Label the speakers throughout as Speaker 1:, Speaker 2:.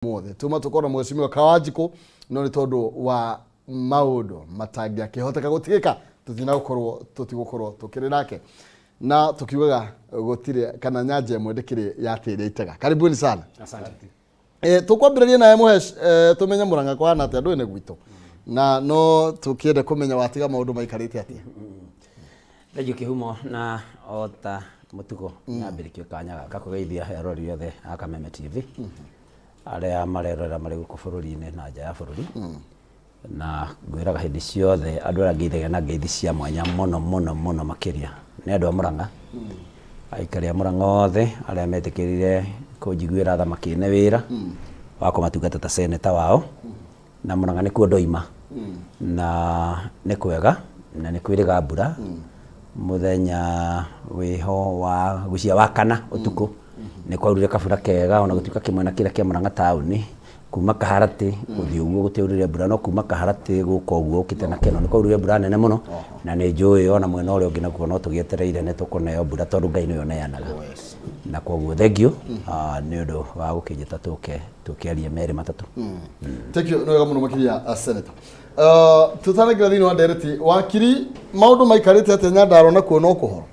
Speaker 1: mothe tuma tukora mheshimiwa Kawajiko no ni tondu wa maudo matangia kihoteka gutigika tutina gukorwo tutigukorwo tukiri nake na tukiuga gutire kana nyanja mwendekire yatire itega. Karibuni sana. Asante. Tukwambiririe naye muhesh tumenye muranga kwa na atia ndwene gwito na no tukiende kumenya watiga maudo maikarite atia.
Speaker 2: Thegio kihumo na ota mutugo nyambirikio kanya gakugeithia erori yothe aka Meme TV aria marerora mari guku bururi-ini na nja ya bururi na ngwiraga hindi ciothe andu aria ngeithagia na ngeithi cia mwanya muno makiria ni andu a Murang'a aikari a Murang'a othe aria metikirire kunjiguira thamaki ne wira wa kumatungata ta seneta wao na Murang'a ni kuo ndoima na ni kwega na ni kwiriga mbura muthenya wiho wa gucia wa kana utuku ni kwaurire kabura kega ona gutuka kimwena kira kia Murang'a tauni kuma Kaharati guthii uguo guteurire mbura no kuma Kaharati guko uguo kitena keno ni kwaurire mbura nene muno na ni njui ona mwena uri ungi nakuo no tugietereire ni tukuneo mbura tondu Ngai niyo neanaga na koguo thengio ni undu wa gukinjita tukiarie meri matatu.
Speaker 1: Thank you no wega muno makiria senator. Tutanagira thini wa ndereti wakiri maundu maikarite ate Nyandarua na kuo no kuhoro.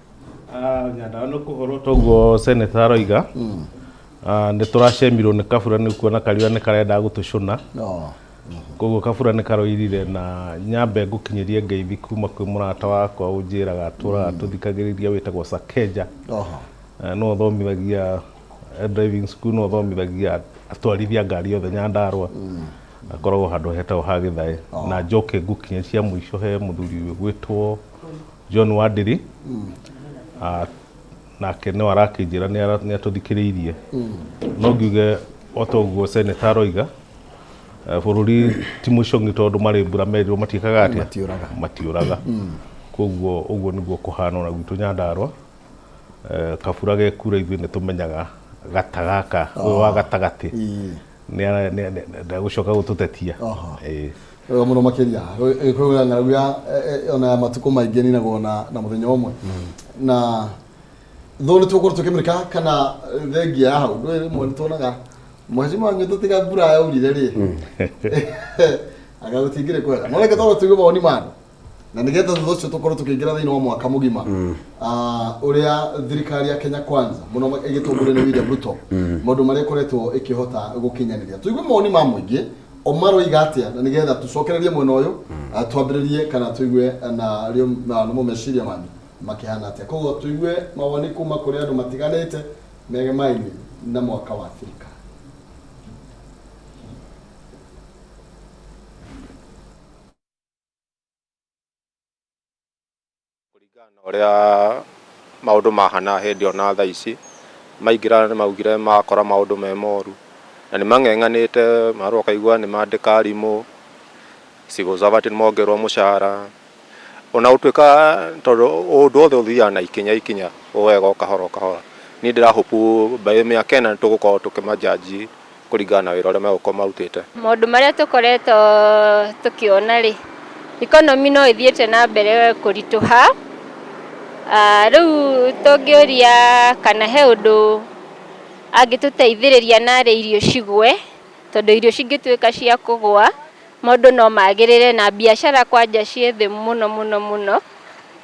Speaker 3: Nyandarua no kuhoro toguo senator aroiga ni turacemirwo ni kabura ni kuona kariwa ni karenda gutucuna koguo kabura ni karoirire na nyambe ngukinyirie ngeithi kuma kwi murata wakwa unjiraga tuthikagiriria witagwo Sakeja no thomithagia driving school no thomithagia atwarithia ngari yothe Nyandarua akoragwo handu hetagwo ha Githai na njoke ngukinya cia muico he muthuri gwitwo John Wandiri nake no arakinjira ni atuthikiriirie no ngiuge otoguo senator aroiga bururi ti mucongi tondu mari mbura merirwo matikaga atia matiuraga koguo uguo niguo kuhana na gwitu Nyandarua kabura gekura ithuĩ ni tumenyaga gatagaka uyu wa gatagati ni gucoka gututetia
Speaker 1: muno makiria kwĩgũra ng'aragu ya ona matuko maingĩ ninagwo na muthenya umwe na thoni tukorwo tukimrika kana thengia ya hau ndwe rimwe nituonaga mheshimiwa nyeto tiga mbura yaurire ri agagutingire kwega no reke toro tuigwe mawoni mandu na nigetha thucio tukorwo tukiingira thiini wa mwaka mugima uria thirikari ya Kenya Kwanza muno igitungure ni William Ruto maundu maria koretwo ikihota gukinyaniria tuigwe mawoni ma muingi omaro igatia na nigetha tucokererie mwena uyu twambiririe kana tuigwe na rio no meciria manyu makihana atia koguo tuigwe mawoni kuma kuri andu matiganite megemaini na mwaka wa thirikari.
Speaker 4: Kuringana uria maundu mahana hindi ona thaa ici maingira ni maugire makora maundu me moru na ni mang'eng'anite maroka igwa ni mandika arimu cigo zavati ni mongerwo mushara ona utwika tondu undu othe uthia na ikinya wega kahora ni ndira hopu by miaka ena tugukorwo tukimajaji kuringana na wira uria megukorwo marutite
Speaker 5: maundu maria tukoretwo tukiona ri economy no ithiete na mbere kurituha riu tungiuria kana he undu angituteithiriria na irio cigwe tondu irio cingituika cia kugwa maundu no magirire na biashara kwanja ciethe muno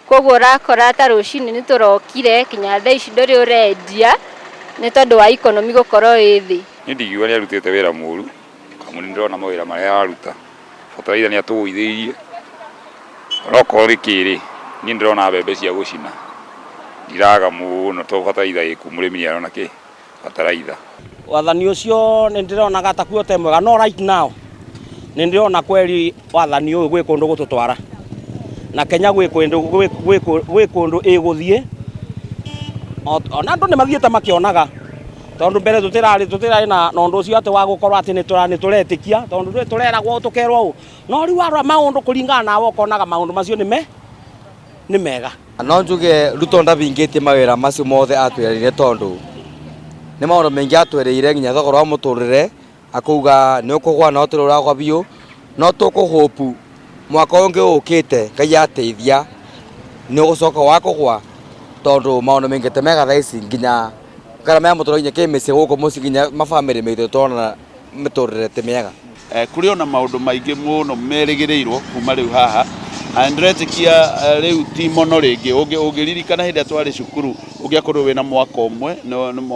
Speaker 5: koguo rakora ta rucini ni turokire kinya thaa ici nduri urendia ni tondu wa economy gukorwo ithi
Speaker 6: ni ndigiwa ni arutite wira muru kamuni ndirona mawira maria aruta fataraitha ni atuguithirie roko rikiri ni ndirona mbembe cia gucina ndiraga muno to fataraitha ikumurimi ni arona ki fataraitha
Speaker 7: wathani ucio ni ndirona gatakuo te mwega no right now ni ndirona kweli wathani uyu gwi kundu gututwara na Kenya gwi kundu iguthie ona andu ni mathiete makionaga tondu mbere tutirari na nondu ucio ati wa gukorwo ati ni turetikia tondu ndwe tureragwo tukerwo no riu arwa maundu kuringana nawe ukonaga maundu macio ni mega
Speaker 8: no njuge Ruto ndabingitie mawira macio mothe atwirire tondu ni maundu mengi atwirire nginya thogora wa muturire akuga ni ukugwa no tururagwa biu no tukuhopu mwaka ungi ukite Ngai ateithia ni ugucoka wa kugwa tondu maundu mengi temega thaici nginya karama ya mutoro nginya kimisi guku muci nginya mafamily meitu tona mĩtũrĩre ti mĩega
Speaker 9: kũrĩ ona maũndũ maingĩ mũno merĩgĩrĩirwo kuma rĩu haha ndĩretikia rĩu ti mono rĩngĩ ũngĩririkana hĩndĩ twarĩ cukuru ũngĩakorwo wĩna mwaka ũmwe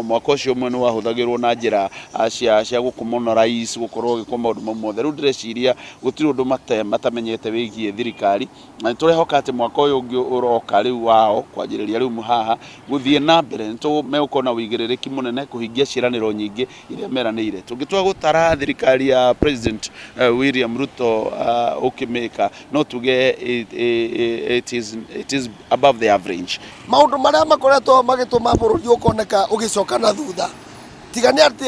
Speaker 9: mwaka ũcio ũmwe nĩ wahũthagĩrwo na njĩra cia gũkũmonorize gũkorwo ũgĩkwo maũndũ mau mothe rĩu ndĩreciria gũtirĩ ũndũ matamenyete wĩgiĩ thirikari na nĩtũrehoka atĩ mwaka ũyũ ũngĩ ũroka rĩu wao kwanjĩrĩria rĩu haha gũthiĩ na mbere nĩtũmegũkorwo na ũigĩrĩrĩki mũnene kũhingia ciĩranĩro nyingĩ iria meranĩire tũngĩtua gũtara thirikari ya President William Ruto ũkĩmĩka no tuge it is above the average.
Speaker 10: Maundu maria makoretwo magituma bururi ukoneka ugicoka na thutha tigani ati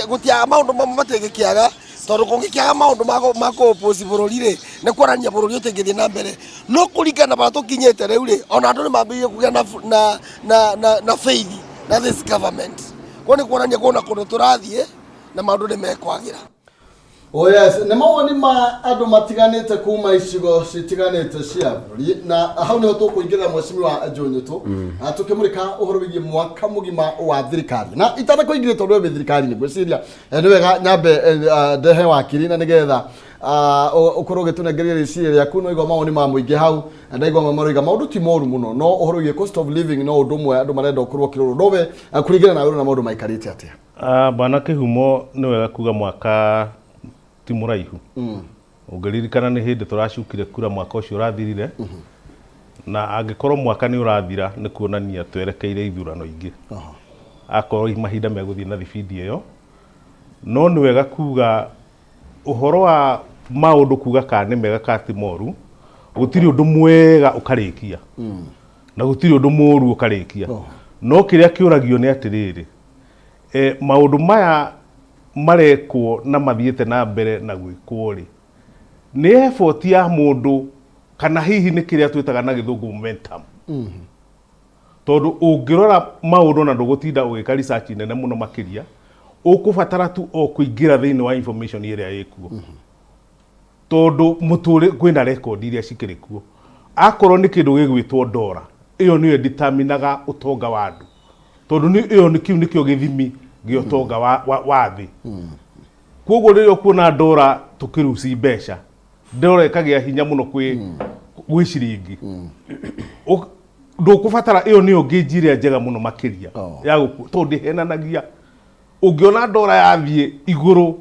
Speaker 10: gutia maundu mategikiaga tondu kungikiaga maundu ma opose bururi ri ni kwarania bururi utingithii na mbere no kuringana bara tukinyete riu ri ona andu ni mambirie kugia na faith na this government ko ni kwarania kuna kundu turathie na maundu ni mekwagira.
Speaker 1: Oh yes, nĩ mawoni ma andũ matiganĩte kuma icigo citiganĩte cia bũrũri na hau nĩho tũkũingĩra mheshimiwa Njũnyũtũ tũkĩmũrĩka ũhoro wĩgiĩ mwaka mũgima wa thirikari na itanakũingĩrĩte ũndũ wĩ thirikari-inĩ ngwĩciria nĩ wega nyambe ndehe wakiri na nĩgetha ũkorwo ũgĩtũnengeria rĩciria rĩaku no igwa mawoni ma mũingĩ hau ndaigua maroiga maũndũ ti moru mũno no ũhoro wĩgiĩ cost of living no ũndũ ũmwe andũ marenda ũkorwo ũkĩrorwo ndowe kũringana na na maũndũ maikarĩte atĩa.
Speaker 3: Bwana Kĩhumo nĩ wega kuga mwaka ti muraihu ũngĩririkana nĩ hĩndĩ tũracukire kura mwaka ũcio ũrathirire na angĩkorwo mwaka nĩ ũrathira nĩ kuonania twerekeire ithurano ingĩ akorwo mahinda megũthiĩ na thibindi ĩyo no nĩ wega kuga ũhoro wa maũndũ kuga kana nĩ mega kana ti moru gũtirĩ ũndũ mwega ũkarĩkia na gũtirĩ ũndũ mũru ũkarĩkia no kĩrĩa kĩũragio nĩ atĩrĩrĩ maũndũ maya marekwo na mathiĩte na mbere na gwĩkwo rĩ nĩ effort ya mũndũ kana hihi nĩ kĩrĩa twĩtaga na gĩthũngũ momentum tondũ ũngĩrora maũndũ na ndũgũtinda ũgĩka research nene mũno makĩria ũkũbatara tu o kũingĩra thĩinĩ wa information ĩrĩa ĩkuo tondũ mũtũrĩ kwĩna record iria cikĩrĩ kuo akorwo nĩ kĩndũ gĩgwĩtwo ndora ĩyo nĩyo determinaga ũtonga wa andũ tondũ ĩyo nĩkĩo gĩthimi gĩotonga wa thĩ koguo rĩrĩa kuona ndora tũkĩruci mbeca ndora ĩkagĩa hinya mũno gwĩ ciringi ndũkũbatara ĩyo nĩyo ngĩnji ĩrĩa njega mũno makĩria ya tondũ ndĩhenanagia ũngĩona ndora yathiĩ igũrũ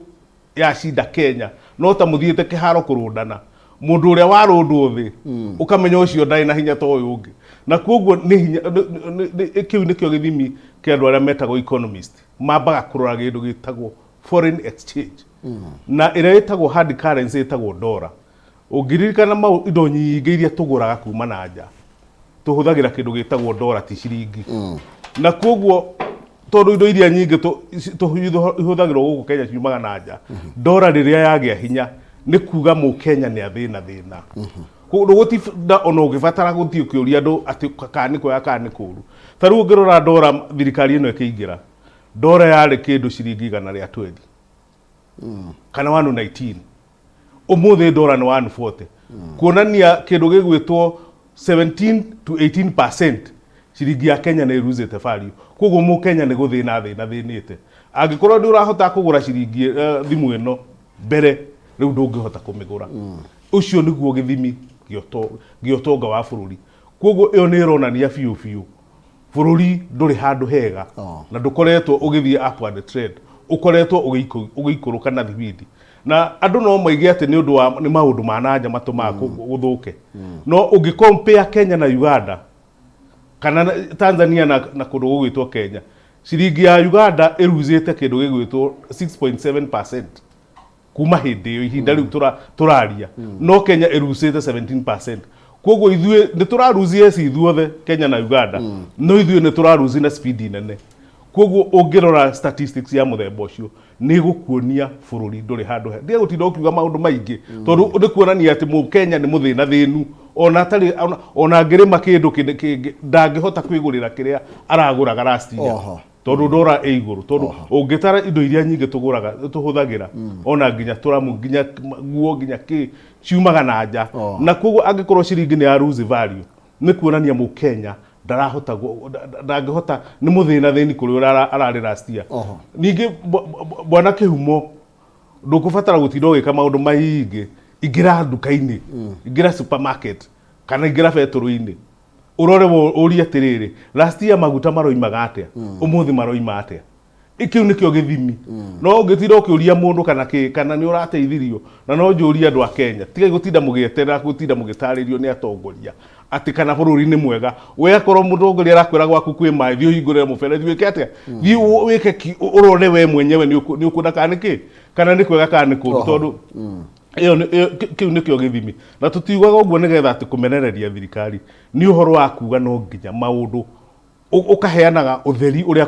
Speaker 3: ya cinda Kenya no ta mũthiĩte kĩharo kũrũndana mũndũ ũrĩa warũndwo thĩ ũkamenya ũcio ndarĩ na hinya ta ũyũ ũngĩ na koguo nĩ hinya kĩu nĩkĩo gĩthimi kĩa andũ arĩa metagwo economist mambaga kũrora kĩndũ gĩtagwo foreign exchange na ĩrĩa ĩtagwo hard currency ĩtagwo ndora ũngĩririkana indo nyingĩ iria tũgũraga kuma na nja tũhũthagĩra kĩndũ gĩtagwo ndora ti ciringi na koguo tondũ indo iria nyingĩ ihũthagĩrwo gũkũ Kenya ciumaga na nja ndora rĩrĩa yagĩa hinya nĩ kuga Mũkenya nĩ athĩna koguo gũtinda ona ũngĩbatara gũthiĩ ũkĩũria andũ atĩ kana nĩ kwega kana nĩ kũũru ta rĩu ũngĩrora ndora thirikari ĩno ĩkĩingĩra ndora yarĩ kĩndũ ciringi 120 kana 119 ũmũthĩ ndora nĩ 140 kuonania kĩndũ gĩgwĩtwo 17 to 18% ciringi ya Kenya nĩ ĩruzĩte value koguo Mũkenya nĩ gũthĩna thĩnĩte angĩkorwo ndĩ ũrahota kũgũra ciringi thimũ ĩno mbere rĩu ndũngĩhota kũmĩgũra ũcio nĩguo gĩthimi gĩotonga wa bũrũri koguo ĩyo nĩ ĩronania biũ bũrũri ndũrĩ handũ hega na ndũkoretwo ũgĩthiĩ upward trend ũkoretwo ũgĩikũrũka na thibindi na andũ no maige atĩ nĩ ũndũ wa nĩ maũndũ ma nanja matũmaga gũthũke no ũngĩcompare Kenya na Uganda kana Tanzania na kũndũ gũgwĩtwo Kenya ciringi ya Uganda ĩruzĩte kĩndũ gĩgwĩtwo 6.7% kuma hĩndĩ ĩyo ihinda rĩu tũraria no Kenya ĩruzĩte 17%. Koguo ithuĩ nĩ tũraruzie ithuothe Kenya na Uganda no ithuĩ nĩ tũraruzi na speed nene koguo ũngĩrora statistics ya mũthemba ũcio nĩ gũkuonia bũrũri ndũrĩ handũ he ndiye gũtinda ũkiuga maũndũ maingĩ tondũ nĩ kuonania atĩ Mũkenya nĩ mũthĩna thĩnu ona atarĩ ona ngĩrĩma kĩndũ ndangĩhota kwĩgũrĩra kĩrĩa aragũraga last year tondũ ndora ĩ igũrũ tondũ ũngĩtara indo iria nyingĩ tũgũraga tũhũthagĩra ona nginya tũramu nginya nguo nginya ciumaga na nja na koguo angĩkorwo ciringi nĩ ya lose value nĩ kuonania Mũkenya ndangĩhota nĩ mũthĩna thĩni kũrĩ ũrĩa ararĩ last year ningĩ Bwana Kĩhumo ndukubatara gutinda ugika maundu maingi ingira nduka-ini ingira supermarket kana ingira beturu-ini urore uria atiriri last year maguta maroimaga atia umuthi maroima atia ikiu nikio githimi no ungitinda ukiuria mundu kana ni urateithirio na no njuria andu a Kenya tiga gutinda mugieterera gutinda mugitaririo ni atongoria ati kana bururi ni mwega we akorwo mutongoria arakwira gwaku kwi mai thio hingurire muberethi wike atia thio wike urore we mwenyewe ni ukunda kana ni kwega kana ni kundu tondu iyo kiu nikio githimi na tutiugaga uguo nigetha ati kumenereria thirikari ni uhoro wa kuga no nginya maundu ukaheanaga utheri uria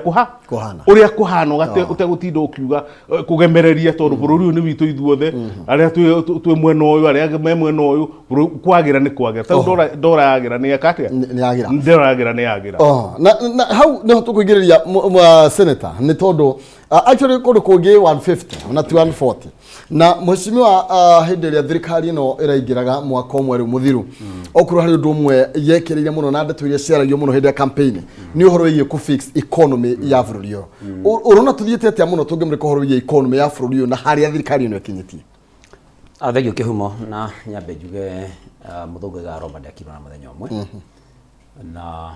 Speaker 3: kuhana utegutinda ukiuga kugemereria tondu bururi uyu ni witu ithuothe aria twi mwena uyu aria me mwena uyu kwagira ni kwagira tau ndora yagira ni akatia ndora yagira ni yagira
Speaker 1: na hau no tukuigiriria senator ni tondu actually kungi 150 na 140 na mheshimiwa hindi ria thirikari no iraingiraga mwaka umwe ri muthiru okuru hari undu umwe yekereire muno na ndeto iria ciaragio muno hindi ya campaign ni uhoro wigie ku fix economy ya bururi yo urona tuthiete atia muno tungimurika uhoro wigie economy ya bururi yo na hari thirikari no ikinyitie
Speaker 2: athegio kihumo na nyambe njuge muthungu garomba ndakirwo na muthenya umwe na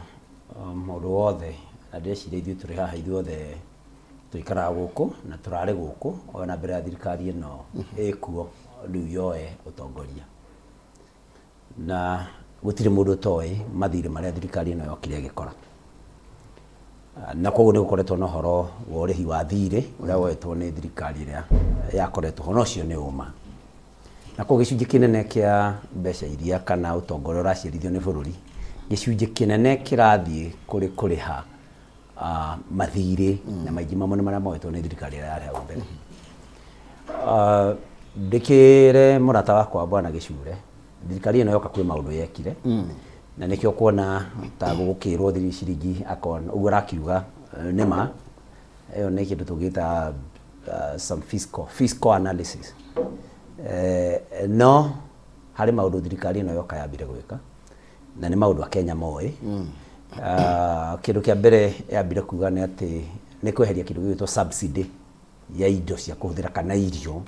Speaker 2: maundu wothe na ndeciria ithuĩ tũrĩ haha ithuothe tuikara guku na turare guku ona mbere ya thirikari ino ikuo riu yoe utongoria na gutire mundu toi mathire maria thirikari ino yokire gikora na koguo ni gukoretwo na horo wa urihi wa thire uria wetwo ni thirikari iria yakoretwo hono cio ni uma na koguo gicunji kinene kia mbeca iria kana utongoria uracirithio ni bururi gicunji kinene kirathie kuri kuriha mathire na maingĩ mamwe maria moetwo nĩ thirikari ya hau mbere ndikire murata wakwa bwana Gicure thirikari ĩno yoka kwĩ maũndũ yekire na nĩkĩo kuona ta gũgũkĩrwo ciringi akona ũguo arakiuga nĩma ĩyo nĩ kĩndũ tũgĩta some fiscal analysis no harĩ maũndũ thirikari ĩno yoka yambire gwĩka na nĩ maũndũ a Kenya moĩ kindu kia mbere yambire kuga ni ati ni kweheria kindu gitwo subsidy ya indo cia kuhuthira kana irio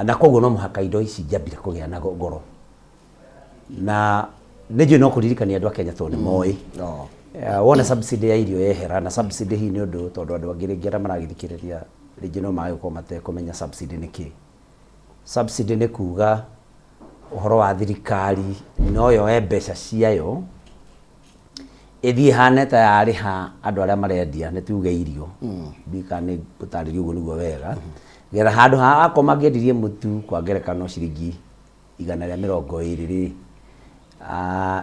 Speaker 2: na koguo no muhaka indo ici jambire kugia na goro na nejo no kuririkania andu a Kenya tondu moi wona subsidy ya irio yehera na subsidy hii ni undu tondu andu angirengera maragithikiriria ringi no mayo ko mate kumenya subsidy ni ki subsidy ni kuga uhoro wa thirikari no yo mbeca ciayo ethi hane ta yariha andu aria marendia ne tuge irio bika ni gutaririo uguo niguo wega getha handu ha akoma ngendirie mutu kwa ngerekano ciringi 120 ri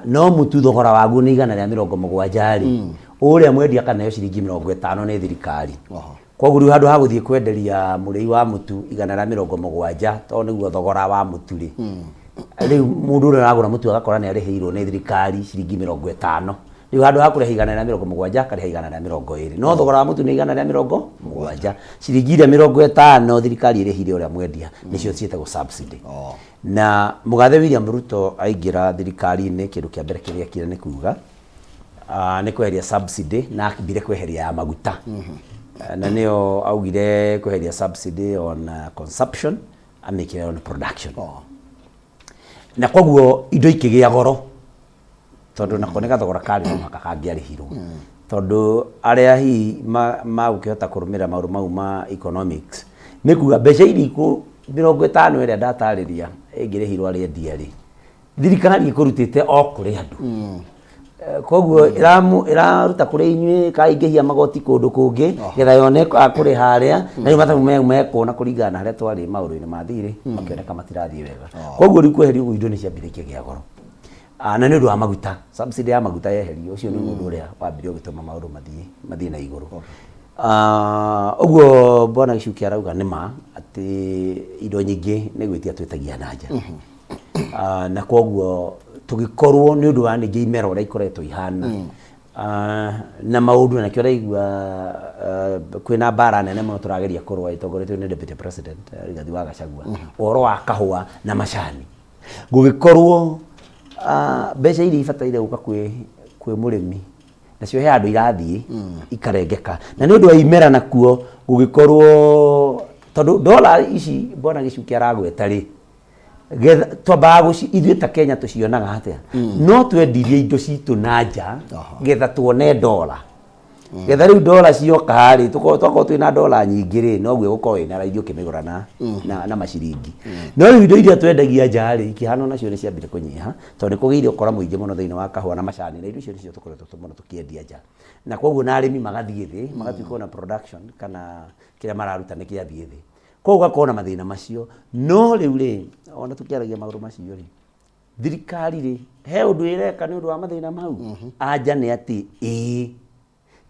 Speaker 2: no mutu thogora waguo ni 170 ri uria mwendia kana yo ciringi 50 ni thirikari koguo riu handu ha guthie kwenderia murei wa mutu 170 to niguo thogora wa mutu ri riu mundu uria aragura mutu agakora ni ariheirwo ni thirikari ciringi 50 riu handu ha kureha 170 kareha 120 no thogora wa mutu ni 170 ciringi iria 50 thirikari irihire uria mwendia nicio cietagwo subsidy na Mugathe William Ruto aingira thirikari-ini kindu kia mbere kiria kire ni kuga ni kweheria subsidy na akibire kweheria ya maguta na nio augire kweheria subsidy on consumption amikire on production na koguo indo ikigia goro tondu na koneka thogora kari no makakangiarihirwo tondu aria hi magukihota kurumira mauru mau ma economics nikuga mbeca iriku 50 iria ndatariria ingirihirwo aria ndiari thirikari ikurutite o kuri andu koguo iraruta kuri inywe kaingihia magoti kundu kungi getha yone akuri haria na riu mathabu mekona kuringana na haria twari mauru-ini mathire makioneka matirathie wega koguo riu kweheria uguo indo ni ciambire ikigia goro na nĩ ũndũ wa maguta subsidy ya maguta yeherio ucio nĩ ũndũ ũrĩa wambire ũgĩtũma maũndũ mathie na igũrũ ũguo bwana Gicuki arauga nĩma atĩ indo nyingĩ nĩ gwĩtia twĩtagia na nja na koguo tũgĩkorwo nĩ ũndũ wa ningĩ imera ũrĩa ikoretwo ihana na maũndũ nakĩo raigua kwĩna mbara nene mũno tũrageria kũrũa itongoretio nĩ deputy president Rigathi wa Gachagua ũhoro wa kahũa na macani gũgĩkorwo mbeca iria ibataire guka kwĩ mũrĩmi nacio he andũ irathie ikarengeka na nĩ ũndũ wa imera nakuo gũgĩkorwo tondu dola ici bona gicukia ragweta ri twambaga ithuĩ ta Kenya tũcionaga atĩa no twendirie indo citũ na nja getha tuone dola getha rĩu dola cioka rĩ tũkorwo twĩna dola nyingĩ rĩ noguo gũkorwo wĩna raithi ũkĩmĩgũra na maciringi no rĩu indo iria twendagia nja rĩ ikĩhana nacio nĩ ciambire kũnyiha tondũ nĩ kũgĩire ũkora mũingĩ mũno thĩinĩ wa kahũa na macani na indo icio nĩcio tũkoretwo mũno tũkĩendia nja na koguo na arĩmi magathiĩ thĩ magatuĩka na production kana kĩrĩa mararuta nĩ kĩathiĩ thĩ koguo gakorwo na mathĩna macio no rĩu rĩ ona tũkĩaragia maũndũ macio rĩ thirikari rĩ he ũndũ ĩreka nĩ ũndũ wa mathĩna mau anja nĩ atĩ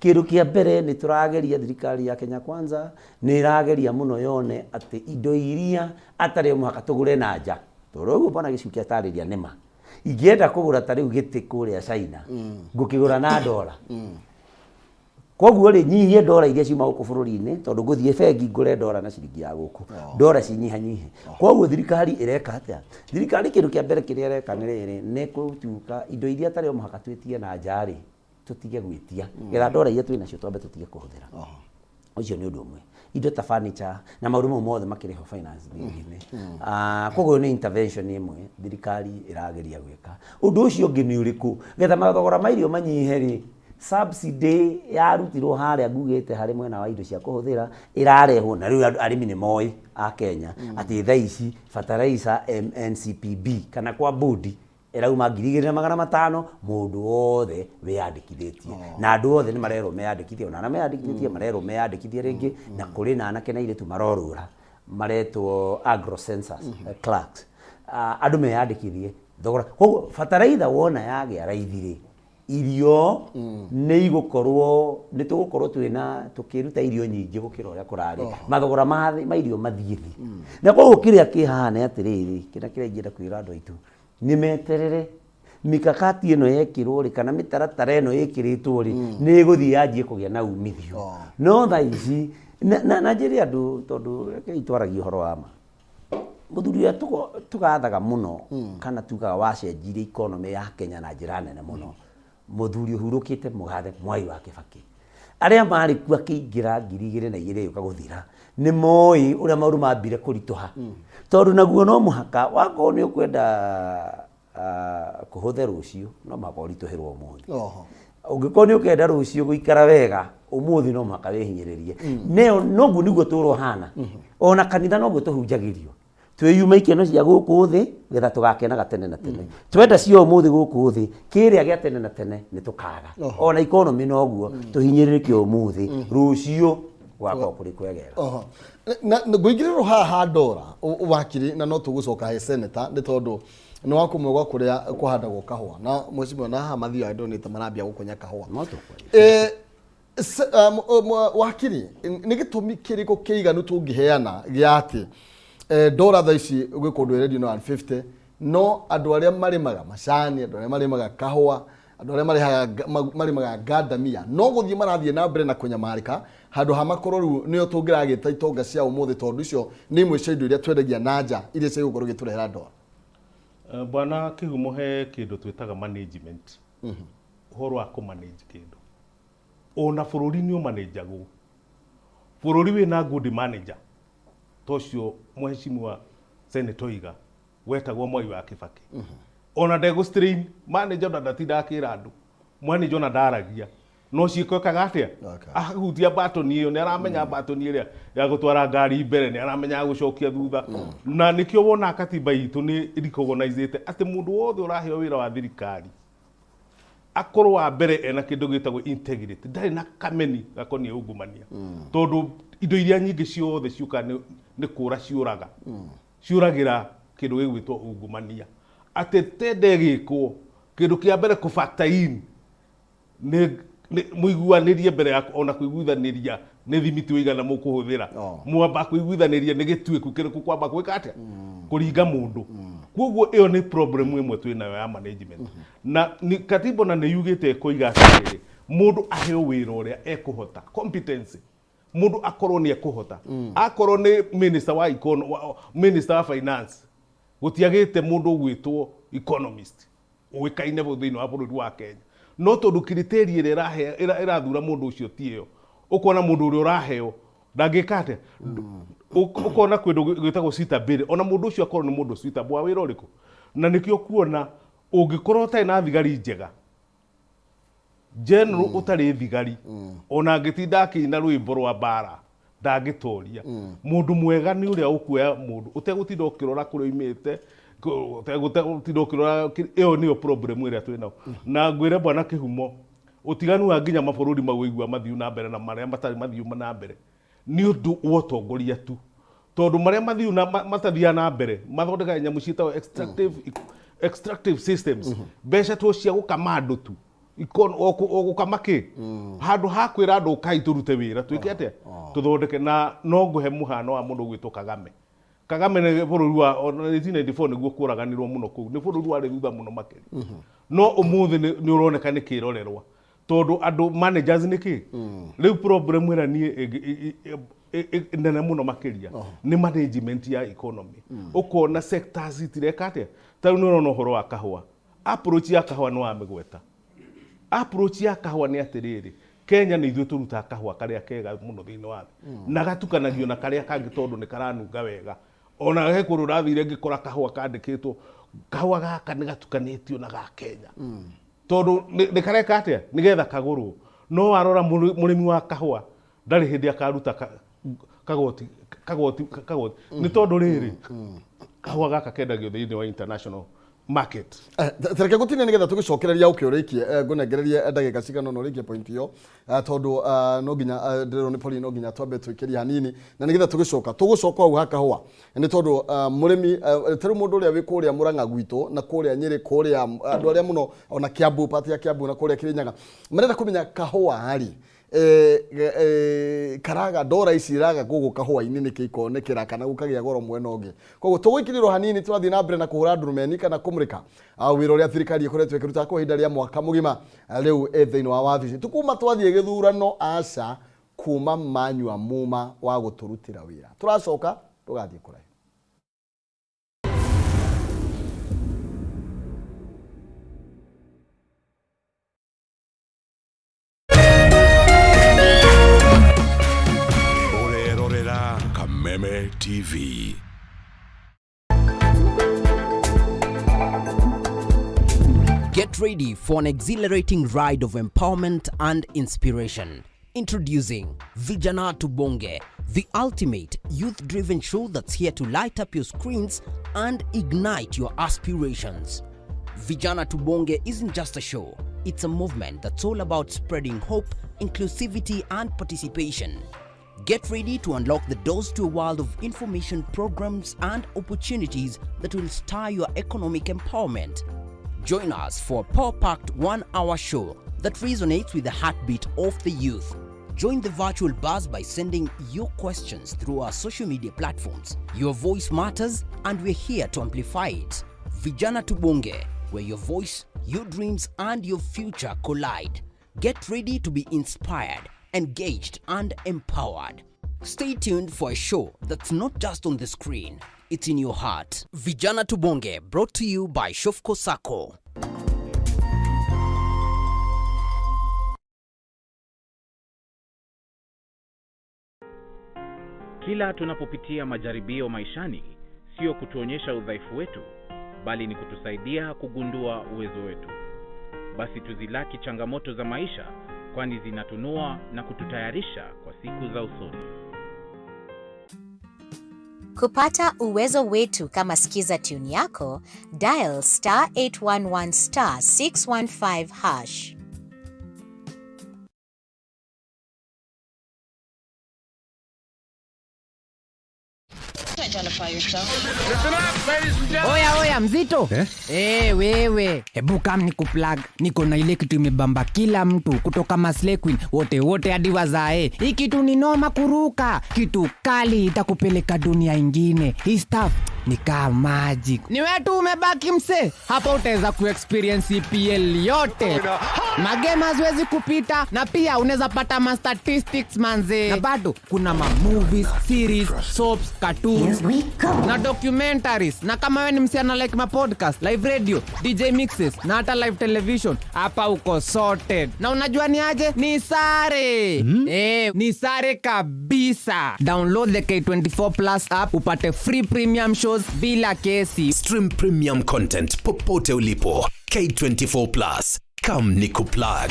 Speaker 2: kĩndũ kĩa mbere nĩ tũrageria thirikari ya Kenya Kwanza nĩ ĩrageria mũno yone atĩ indo iria atarĩ mũhaka tũgũre na nja tondũ ũguo bona gĩcukia tarĩria nĩma ingĩenda kũgũra ta rĩu gĩtĩ kũrĩa China ngũkĩgũra na dola koguo rĩ nyihie dola iria ciuma gũkũ bũrũri-inĩ tondũ ngũthiĩ bengi ngũre dola na ciringi ya gũkũ dola cinyihanyihe koguo thirikari ĩreka atĩa thirikari kĩndũ kĩa mbere kĩrĩa ĩreka nĩ rĩrĩ nĩ gũtuĩka indo iria atarĩ mũhaka twĩtie na nja rĩ tutige gwĩtia getha dola iria twĩ nacio twambe tutige kũhũthĩra ũcio nĩ ũndũ ũmwe indo ta furniture na maũndũ mau mothe makĩrĩho finance thĩinĩ koguo nĩ intervention ĩmwe thirikari ĩrageria gwĩka ũndũ ũcio ũngĩ nĩ ũrĩkũ getha mathogora ma irio manyihe rĩ subsidy yarutirwo harĩa ngugĩte harĩ mwena wa indo cia kũhũthĩra ĩrarehwo na rĩu arĩmi nĩ moĩ a Kenya atĩ thaa ici fertilizer NCPB kana kwa bodi ĩrauma 2,500 mũndũ wothe wĩyandĩkithĩtie na andũ othe nĩ marerwo meyandĩkithie ona meyandĩkithĩtie marerwo meyandĩkithie rĩngĩ na kũrĩ na anake na airĩtu marorũra maretwo agro census clerks andũ meyandĩkithie thogora koguo fertilizer wona yagĩa raithi rĩ irio nĩ igũkorwo nĩ tũgũkorwo tũkĩruta irio nyingĩ gũkĩra ũrĩa kũrarĩ mathogora ma irio mathiĩ thĩ na koguo kĩrĩa kĩhaha nĩ atĩrĩrĩ kĩrĩa ingĩenda kwĩra andũ aitũ nĩ meterere mikakati ĩno yekĩrwo rĩ kana mĩtaratara ĩno ĩkĩrĩtwo rĩ nĩ ĩgũthiĩ yanjie kũgĩa na umithio no thaa ici na njĩre andũ tondũ reke itwaragia ũhoro wa ma mũthuri ũrĩa tũgathaga mũno kana tugaga wacenjirie economy ya Kenya na njĩra nene mũno mũthuri ũhurũkĩte mũgathe Mwai wa Kĩbakĩ arĩa marĩ kuo akĩingĩra 2002 yũka gũthira nĩ moĩ ũrĩa maũndũ mambire kũritũha tondũ naguo no mũhaka wakorwo nĩ ũkwenda kũhũthĩra rũciũ no mũhaka ũritũhĩrwo ũmũthĩ ũngĩkorwo nĩ ũkenda rũciũ gũikara wega ũmũthĩ no mũhaka wĩhinyĩrĩrie noguo nĩguo tũrwo hana ona kanitha noguo tũhunjagĩrio twĩyuma ikeno cia gũkũ thĩ getha tũgakenaga tene na tene twenda cio ũmũthĩ gũkũ thĩ kĩrĩa gĩa tene na tene nĩ tũkaga ona economy noguo tũhinyĩrĩrĩke ũmũthĩ rũciũ gwakorwo kũrĩ kwegega
Speaker 1: na ngũingĩrĩrwo haha ndora wakiri na no tũgũcoka he senator nĩ tondũ nĩ wa kũmwe gwa kũrĩa kũhandagwo kahũa na mwecimu na haha mathiaga ndonete marambia gũkonya kahũa wakiri nĩ gĩtũmi kĩrĩkũ kĩiganu tũngĩheana gĩa atĩ dola thaa ici gwĩ kũndũ ĩrendio na 150 no andũ arĩa marĩmaga macani andũ arĩa marĩmaga kahũa andũ arĩa marĩmaga ngandamia no gũthiĩ marathiĩ na mbere na kũnyamarĩka handũ ha makorwo rĩu nĩo tũngĩragĩta itonga cia ũmũthĩ tondũ icio nĩ imwe cia indo iria twendagia na nja iria cigũkorwo igĩtũrehera dola
Speaker 3: bwana Kĩhumo he kĩndũ twĩtaga management ũhoro wa kũmanage kĩndũ ona bũrũri nĩ ũmanagagwo bũrũri wĩna good manager tocio mheshimiwa Senator Iga wetagwo Mwai wa Kĩbakĩ ona ndegũ strain manager ndatinda akĩra andũ manager ona ndaragia no ciĩko kagatia ahutia batoni ĩyo nĩ aramenya batoni ĩrĩa ya gũtwara ngari mbere nĩ aramenya gũcokia thutha na nĩkĩo wona katiba itũ nĩ recognizete atĩ mũndũ wothe ũraheo wĩra wa thirikari akorwo wa mbere ena kĩndũ gĩtagwo integrity ndarĩ na kameni gakoniĩ ungumania tondũ indo iria nyingĩ ciothe ciũka nĩ kũra ciũraga ciũragĩra kĩndũ gĩgwĩtwo ungumania atĩ tende gĩkwo kĩndũ kĩa mbere kũbata in nĩ mũiguanĩrie mbere ya ona kũiguithanĩria nĩ thimiti ũigana mũkũhũthĩra mwamba kũiguithanĩria nĩ gĩtuĩku kĩrĩkũ kwamba gwĩka atĩa kũringa mũndũ koguo ĩyo nĩ problem ĩmwe twĩ nayo ya management na katiba na nĩ yugĩte kũiga atĩrĩrĩ mũndũ aheo wĩra ũrĩa ekũhota competency mũndũ akorwo nĩ ekũhota akorwo nĩ minister wa finance gũtiagĩte mũndũ gwĩtwo economist ũĩkaine thĩinĩ wa bũrũri wa Kenya no tondũ criteria ĩrathura mũndũ ũcio ti ĩyo ũkona mũndũ ũrĩa ũraheo ndangĩka atĩa ukona kwindo gwitagwo suitability ona mundu ucio akorwo ni mundu suitable wa wira uriku na nikio kuona ungikorwo utai na thigari njega general utari thigari ona ngitinda akina rwimbo rwa bara ndangitoria mundu mwega ni uria ukuoya mundu utegutinda ukirora kuria imite utegutinda ukirora iyo niyo problem iria twina na ngwire bwana Kihumo utiganu wa nginya mabururi magwigua mathiu na mbere na maria matari mathiu na mbere ni undu wotongoria tu tondu maria mathiu na matathia na mbere mathondeka nyamu ciitao extractive systems besha tu cia gukama tu gukamaki handu hakwira andu kai turute wira twike atia tuthondeke na no nguhe muhano wa mundu gwitwo Kagame ne bururi wa 1994 niguo kuraganirwo muno ku ni bururi wa thutha muno makiri no umuthi ni uroneka ni kirorerwa tondu andu managers niki riu problem ira ni nene muno makiria ni management ya economy ukona sectors itireka atia tariu ni urona horo wa kahua approach ya kahua no amegweta approach ya kahua ni atiriri Kenya ni ithuĩ turuta kahua karia kega muno thiini wa na gatukanagio na karia kangi tondu ni karanunga wega ona he kuru rathire ngikora kahua kandikitwo kahua gaka ni gatukanitio na ga Kenya tondu ni kareka atia nigetha kaguru no warora murimi wa kahua ndari hindi akaruta kagoti ni tondu riri kahua gaka kendagio thiini wa international market
Speaker 1: tereke gutine nigetha tugicokereria ukiurikie ngunegererie ndagika cigana no rikie point yo tondu no nginya ndiro ni poli no nginya twambe twikiria hanini na nigetha tugucoka au haka hwa ni tondu murimi teru mundu uria wi kuria Murang'a gwitu na kuria Nyeri kuria andu aria muno ona Kiambu pati ya Kiambu na kuria Kirinyaga marenda kumenya kahua hari karaga dora ici raga gugu kahua-ini niki ikonekera kana gukagia goro mwena ungi koguo tugwikirirwo hanini turathii na mbere na kuhura ndurumeni kana kumurika wira uria thirikari ikoretwo ikiruta kwa ihinda ria mwaka mugima riu thiini wa wabici tukuma twathie githurano aca kuma manyua muma wa guturutira wira turacoka tugathie kurai
Speaker 11: Kameme TV.
Speaker 12: Get ready for an exhilarating ride of empowerment and inspiration. Introducing Vijana Tubonge, the ultimate youth-driven show that's here to light up your screens and ignite your aspirations. Vijana Tubonge isn't just a show, it's a movement that's all about spreading hope, inclusivity and participation. Get ready to unlock the doors to a world of information programs and opportunities that will stir your economic empowerment. Join us for a power-packed 1-hour show that resonates with the heartbeat of the youth. Join the virtual buzz by sending your questions through our social media platforms. Your voice matters and we're here to amplify it. Vijana Tubonge, where your voice, your dreams and your future collide. Get ready to be inspired, engaged and empowered. Stay tuned for a show that's not just on the screen, it's in your heart. Vijana Tubonge, brought to you by Shofco Sacco.
Speaker 13: Kila tunapopitia majaribio maishani, sio kutuonyesha udhaifu wetu, bali ni kutusaidia kugundua uwezo wetu. Basi tuzilaki changamoto za maisha, kwani zinatunua na kututayarisha kwa siku za usoni.
Speaker 14: Kupata uwezo wetu kama sikiza tune yako, dial *811 *615#.
Speaker 15: Oya mzito wewe hebu kam nikuplug, niko na ile kitu imebamba kila mtu kutoka Maslay Queen wote hadi wazae. Hii kitu ni noma kuruka, kitu kali itakupeleka dunia ingine. Hii stuff ni kama magic. Ni wetu umebaki mse, hapa utaweza kuexperience EPL yote. Magame haziwezi kupita, na pia unaweza pata ma statistics manze. Na bado kuna ma movies, series, soaps, cartoons na documentaries. Na kama wewe ni msichana like ma podcast, live radio, DJ mixes na hata live television, hapa uko sorted. Na unajua ni aje? Ni sare. Ni sare kabisa. Download the K24 Plus app upate free premium shows bila kesi.
Speaker 11: Stream premium content popote ulipo. K24 Plus. Come nikuplug.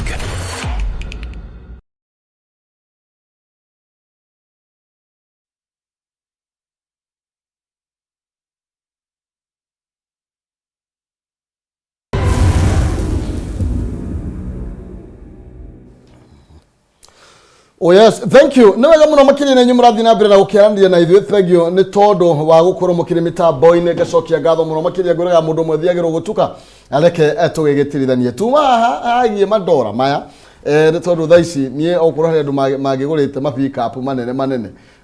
Speaker 1: Oh yes, thank you. Nĩ wega mũno makĩria na inyuĩ mũrathiĩ na mbere na gũkĩaranĩria na ithuĩ. Thank you nĩ tondũ wa gũkorwo mũkĩrĩ mĩtambo-inĩ. Ngacokia ngatho mũno makĩria ngwĩraga mũndũ ũmwe thiagĩrwo gũtuka areke tũgĩgĩtirithanie. Tuma hagiĩ mandora maya nĩ tondũ thaa ici niĩ okorwo harĩ andũ mangĩgũrĩte mapick-up manene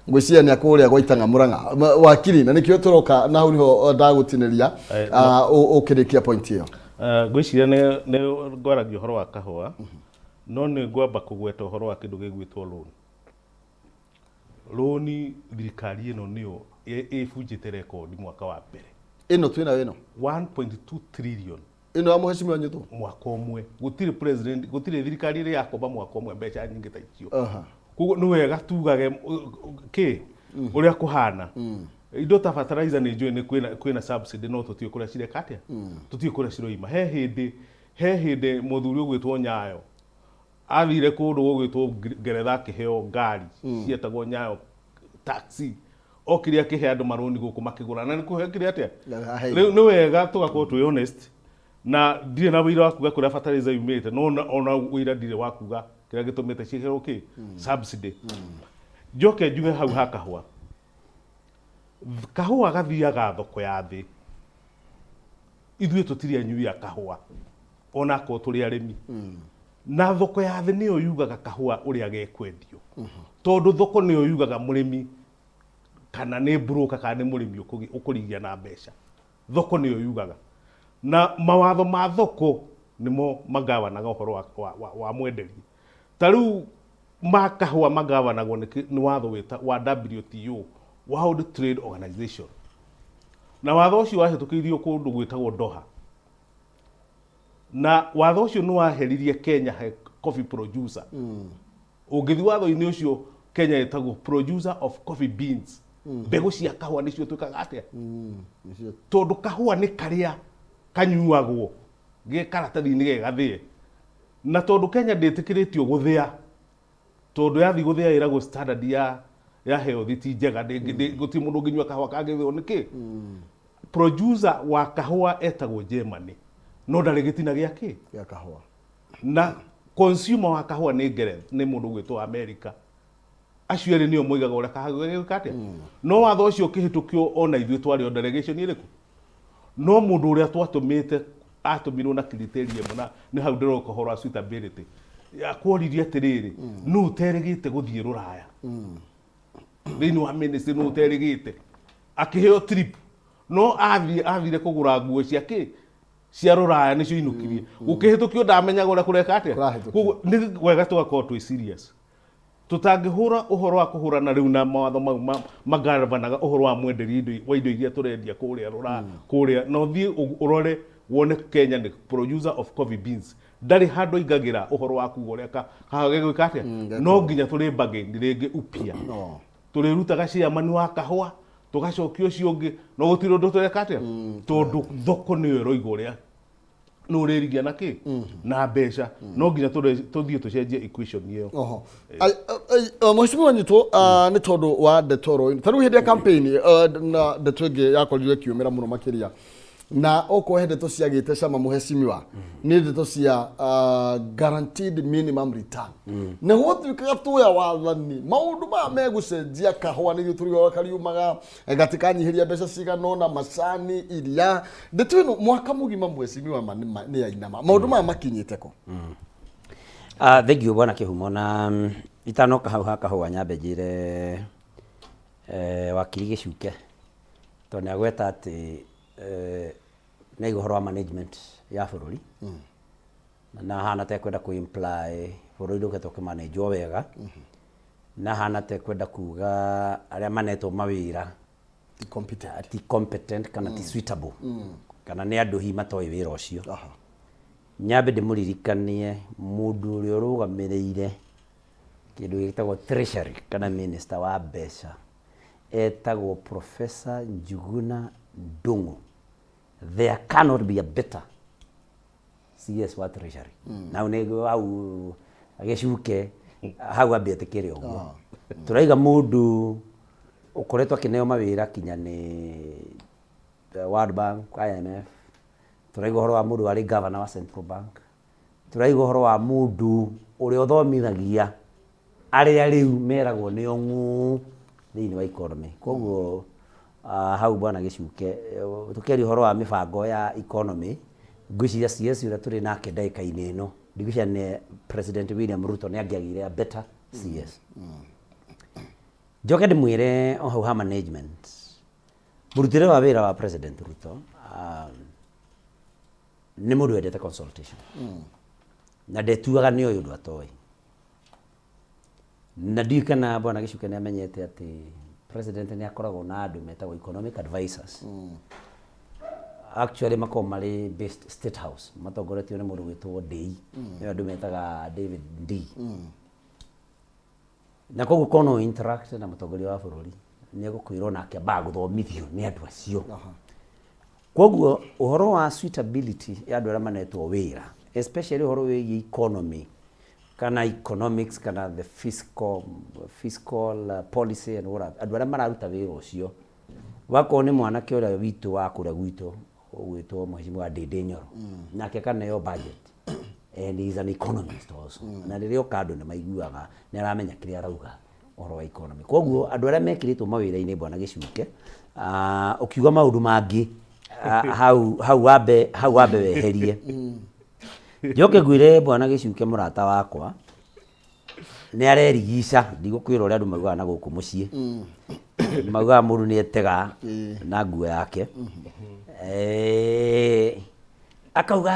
Speaker 1: ngwĩciria nĩ akũrĩa gwaitanga Mũrang'a wakiri, na nĩkĩo tũroka na hau nĩho ndagũtinĩria ũkĩrĩkia point ĩyo.
Speaker 3: Ngwĩciria nĩ ngwaragia ũhoro wa kahũa, no nĩ ngwamba kũgweta ũhoro wa kĩndũ gĩgwĩtwo loan. Loan thirikari ĩno nĩyo ĩbunjĩte rekondi mwaka wa mbere.
Speaker 1: Ĩno twĩna ĩno
Speaker 3: 1.2 trillion.
Speaker 1: Ĩno ya mũhecimiwa nyitwo
Speaker 3: mwaka ũmwe. Gũtirĩ president, gũtirĩ thirikari ĩrĩa yakomba mwaka ũmwe mbeca nyingĩ ta icio. Koguo nĩ wega tugage ũrĩa kũhana. Indo ta fertilizer nĩ njũĩ nĩ kwĩna subsidy, no tũtiĩ kũrĩa cireka atĩa, tũtiĩ kũrĩa ciroima. He hĩndĩ mũthuri ũgwĩtwo Nyayo athire kũndũ gũgwĩtwo Ngeretha akĩheo ngari cietagwo Nyayo taxi, okire akĩhe andũ marũni gũkũ makĩgũra, na nĩ kũhekire atĩa. Nĩ wega tũgakorwo twĩ honest, na ndirĩ na wĩira wa kuga kũrĩa fertilizer yumĩte, no ona wĩira ndirĩ wa kuga kĩrĩa gĩtũmĩte ciĩkĩrwo subsidy. Njoke njuge hau ha kahũa. Kahũa gathiaga thoko ya thĩ. Ithuĩ tũtirĩ anyui a kahũa, ona korwo tũrĩ arĩmi. Na thoko ya thĩ nĩyo yugaga kahũa ũrĩa gekwendio. Tondũ thoko nĩyo yugaga mũrĩmi kana nĩ broker kana nĩ mũrĩmi ũkũrigia na mbeca. Thoko nĩyo yugaga. Na mawatho ma thoko nĩmo magavanaga ũhoro wa mwenderia. Ta rĩu ma kahũa magavanagwo nĩ watho wa WTO, World Trade Organization. Na watho ũcio wahĩtũkĩirio kũndũ gwĩtagwo Doha. Na watho ũcio nĩ waheririe Kenya he coffee producer. Ũngĩthi watho-inĩ ũcio Kenya ĩtagwo producer of coffee beans. Mbegũ cia kahũa nĩcio twĩkaga atĩa. Tondũ kahũa nĩ karĩa kanyuagwo ge karatathi-inĩ gegathĩe. Na tondũ Kenya ndĩtĩkĩrĩtio gũthĩa, tondũ yathi gũthĩa ĩragwo standard ya health ti njega, gũtirĩ mũndũ ũngĩnyua kahũa kangĩthĩo nĩkĩ. Producer wa kahũa etagwo Germany, no ndarĩ gĩtina gĩake
Speaker 1: gĩa kahũa.
Speaker 3: Na consumer wa kahũa nĩ Ngeretha, nĩ mũndũ gwĩtwo America. Acio erĩ nĩo moigaga ũrĩa kahũa gĩgwĩka atĩa. No watho ũcio ũkĩhĩtũkio ona ithuĩ twarĩ o delegation ĩrĩkũ. No mũndũ ũrĩa twatũmĩte atũmirwo na criteria mũna nĩ hau ndĩroka ũhoro wa suitability. Akworirie atĩrĩrĩ, nũ ũterĩgĩte gũthiĩ Rũraya. Thĩinĩ wa ministry nũ ũterĩgĩte. Akĩheo trip. No athire kũgũra nguo cia Rũraya nĩcio inukirie. Gũkĩhĩtũkio ndamenyaga ũrĩa kũreka atĩa. Koguo nĩ wega tũgakorwo twĩ serious. Tũtangĩhũra ũhoro wa kũhũrana rĩu na mawatho mau magavanaga ũhoro wa mwenderia wa indo iria tũrendia kũrĩa Rũraya kũrĩa. No thiĩ ũrore wone Kenya nĩ producer of coffee beans. Ndarĩ handũ ingagĩra ũhoro wa kuga ũrĩa kahũa gĩgwĩka atĩa. No nginya tũrĩ bargain rĩngĩ upia. Tũrĩrutaga chairman wa kahũa, tũgacokia ũcio ũngĩ, no gũtirĩ ũndũ tũreka atĩa. Tondũ thoko nĩyo ĩroiga ũrĩa nũ ũrĩrigia na kĩ na mbeca. No nginya tũthiĩ tũcenjie equation ĩyo.
Speaker 1: Mheshimiwa Nyitwo, nĩ tondũ wa ndeto ĩno. Ta rĩu hĩndĩ ya campaign na ndeto ĩngĩ yakorirwo ĩkiumĩra mũno makĩria. Na okorwo ndeto ciagĩte cama mũhecimiwa nĩ ndeto cia guaranteed minimum return. Na gũtuĩkaga tuoya wathani maũndũ maya megũcenjia kahũa nĩguo tũrĩoga kariumaga gatikanyihĩria mbeca cigana ũna, macani, iria. Ndeto ĩno mwaka mũgima mũhecimiwa nĩ yainama. Maũndũ maya makinyĩte kũ?
Speaker 2: Thank you bwana Kĩhumo, na itanoka hau ha kahũa nyambe njĩre wakiri Gĩcuke to nä agweta atä nä igå management ya bå rå ri na hana tekwenda kå imply bå rå ri ndå getwo kä manage wega na hana tekwenda kuga arä a manetwo mawä ra ti competent kana ti suitable kana nä andå hi matoä wä ra å cio nyambe ndä må ririkanie må ndå å rä a å rå gamä rä ire kä ndå gä tagwo treasury kana minister wa mbeca etagwo Professor Njuguna Ndung'u. There cannot be a better CS wa treasury. Na unego au ageshuke hau ambete kire uguo. Turaiga mundu ukoretwa kineo mawira kinya ni World Bank, IMF. Turaiga horo wa mundu ari governor wa Central Bank. Turaiga horo wa mundu uri othomithagia aria riu meragwo ni ongu thiini wa economy. Koguo hau bwana gicuke tukeri horo wa mibango ya economy ngwiciria CS ura turi nake ndaika-ini ino ndigucia ne President William Ruto ni angiagire a better CS. Njoke ndimwire o hau ha management burutire wa wira wa President Ruto ni mundu wendete consultation na ndetuaga ni uyu ndu atoi na ndikana bwana gicuke ni amenyete ati President ni akoragwo na andu metagwo economic advisors. Actually mako mari based State House matongoretio ni mundu gwitwo DI ni andu metaga David D. Na koguo kono interact na mutongoria wa bururi ni gukwirwo nake ba guthomithio ni andu acio. Koguo uhoro wa suitability ya andu aria manetwo wira especially uhoro wi economy kana economics kana the fiscal policy and what andu aria mararuta wira ucio wako ni mwanake uria witu wa kuria gwitu ugwitwo mheshimiwa Ndindi Nyoro nake kana yo budget and he is an economist also na ririo kandu ni maiguaga ni aramenya kiria arauga uhoro wa economy. Koguo andu aria mekiritwo mawira-ini bwana gicuke ukiuga maundu mangi hau wabe weherie. Njoke ngwire bwana gicuke murata wakwa ni arerigica ndigukwira uria andu maugaga na guku mucii maugaga mundu ni etega na nguo yake akauga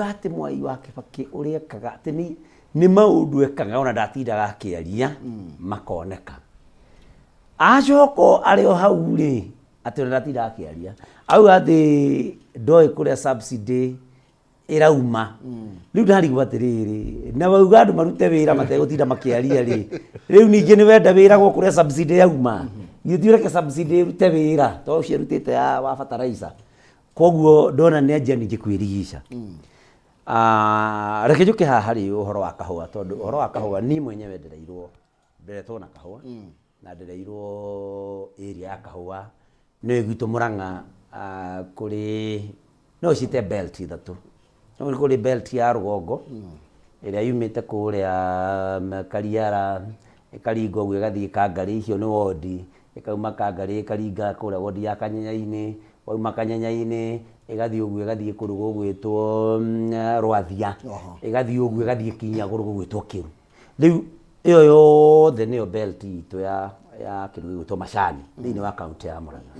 Speaker 2: ati Mwai wa Kibaki uria ekaga ati ni maundu ekaga ona ndatindaga akiaria makoneka acoko ario hau ri ati ona ndatindaga akiaria auga ati ndoi kuria subsidy irauma riu ndarigwa atiriri na wauga andu marute wira mategutinda makiaria ri riu ningi ni wenda wira gwo kuria subsidy yauma githureke subsidy irute wira to cio rutite ya wa fertilizer. Koguo ndona ni anjia ningi kwirigica reke njuke haha hari uhoro wa kahua tondu uhoro wa kahua ni mwenyewe ndereirwo na kahua na ndereirwo area ya kahua ni gwitu Murang'a kuri no cite belt ithatu no kuri belt ya rugongo iria yumite kuria Kariara ikaringo gwe gathie Kangari icio ni wodi ikauma Kangari ikaringa kuria wodi ya Kanyanya-ini wauma Kanyanya-ini igathie uguo igathie kurugo gwitwo Rwathia igathie uguo igathie kinya kurugo gwitwo Kiru. Riu iyo yothe niyo belt itu ya kirugo gwitwo Macani thiini wa county ya Murang'a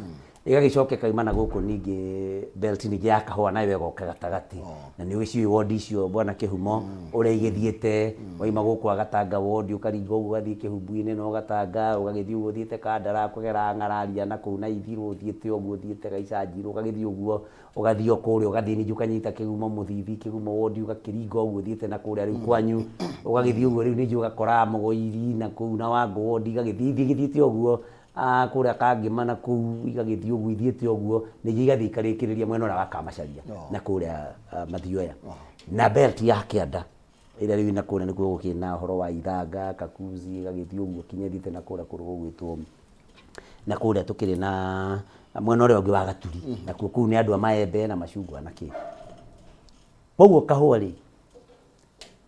Speaker 2: igagicoke kaimana guku ningi belt ningi ya kahua nayo igoka gatagati na ni wici wodi icio bwana Kihumo uria igithiete waima guku agatanga wodi ukaringa uguo gathie Kihumbu-ini no gatanga ugagithie uguo thiete Kandara kugera Ng'araria na kuu na Ithiru thiete uguo thiete Gaicanjiru ugagithie uguo ugathie okuria ugathie ningi ukanyita Kigumo Muthithi Kigumo wodi ugakiringa uguo thiete na kuria riu kwanyu ugagithie uguo riu ningi ugakora Mugoiri na kuu na Wangu wodi igagithiete uguo kuria Kangima na kuu igagithie uguo ithiete uguo ningi igathie ikarikiriria mwena uria wa Kamacharia na kuria Mathioya na belt ya Kianda ira riu na kuria nikuo gukina horo wa Ithanga Kakuzi igagithie uguo kinyethite na kuria kurugo gwitwo na kuria tukiri na mwena uria ungi wa Gaturi na kuu ni andu a maembe na macungwa na ki. Koguo kahua ri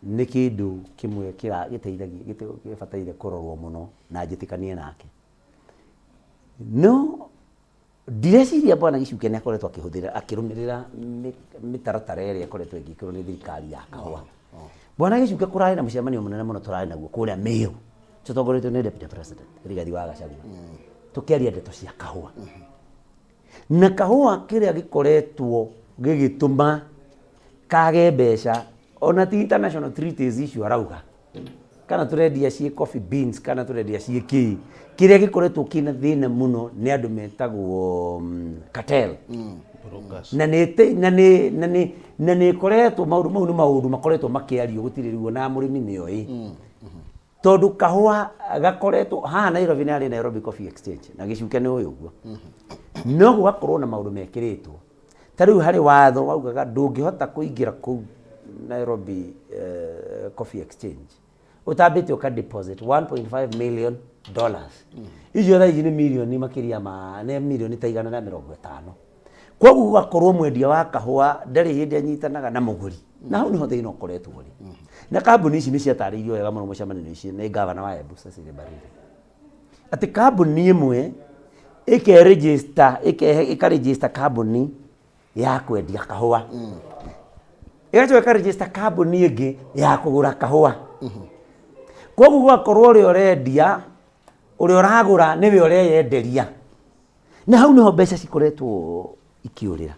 Speaker 2: ni kindu kimwe kira giteithagia gibataire kurorwo muno na njitikanie nake no direciria bwana gicuke ni akoretwo akihuthira akirumirira mitaratara iria akoretwo igikirwo ni thirikari ya kahua. Bwana gicuke kurari na mucemanio munene muno turari naguo kuria Meru tutongoretwo ni deputy president Rigathi wa Gachagua tukiaria ndeto cia kahua na kahua kiria gikoretwo gigituma kage mbeca ona ti international treaties icio arauga kana turendia cie coffee beans kana turendia cie kiria gikoretwo kina thina muno ni andu metagwo cartel na nä koretwo maundu mau nä maundu makoretwo makiario gutiririo na murimi nioi tondu kahua gakoretwo haha Nairobi nä arä Nairobi Coffee Exchange na gicuke nä uyu guo no gugakorwo na maundu mekiritwo ta riu hari watho waugaga ndungihota kuingira ku Nairobi Coffee Exchange utambite uka deposit 1.5 million dollars icio tha ici nĩ milioni makiria ma nĩ milioni ta 150 kwoguo gugakorwo mwendia wa kahua ndarĩ hĩndĩ anyitanaga na mũgũri na hau nĩho thĩna ũkoretwo rĩ na kambuni ici nĩ ciatarĩirio wega mũno mũcemanio ici nĩ gavana wa Embu Cecily Mbarire atĩ kambuni ĩmwe ĩka-register kambuni ya kwendia kahua ĩgacoka ĩka-register kambuni ĩngĩ ya kũgũra kahua kwoguo gugakorwo ũrĩa ũrendia ũrĩa ũragũra nĩwe ũreyenderia na hau nĩho mbeca cikoretwo ikiurira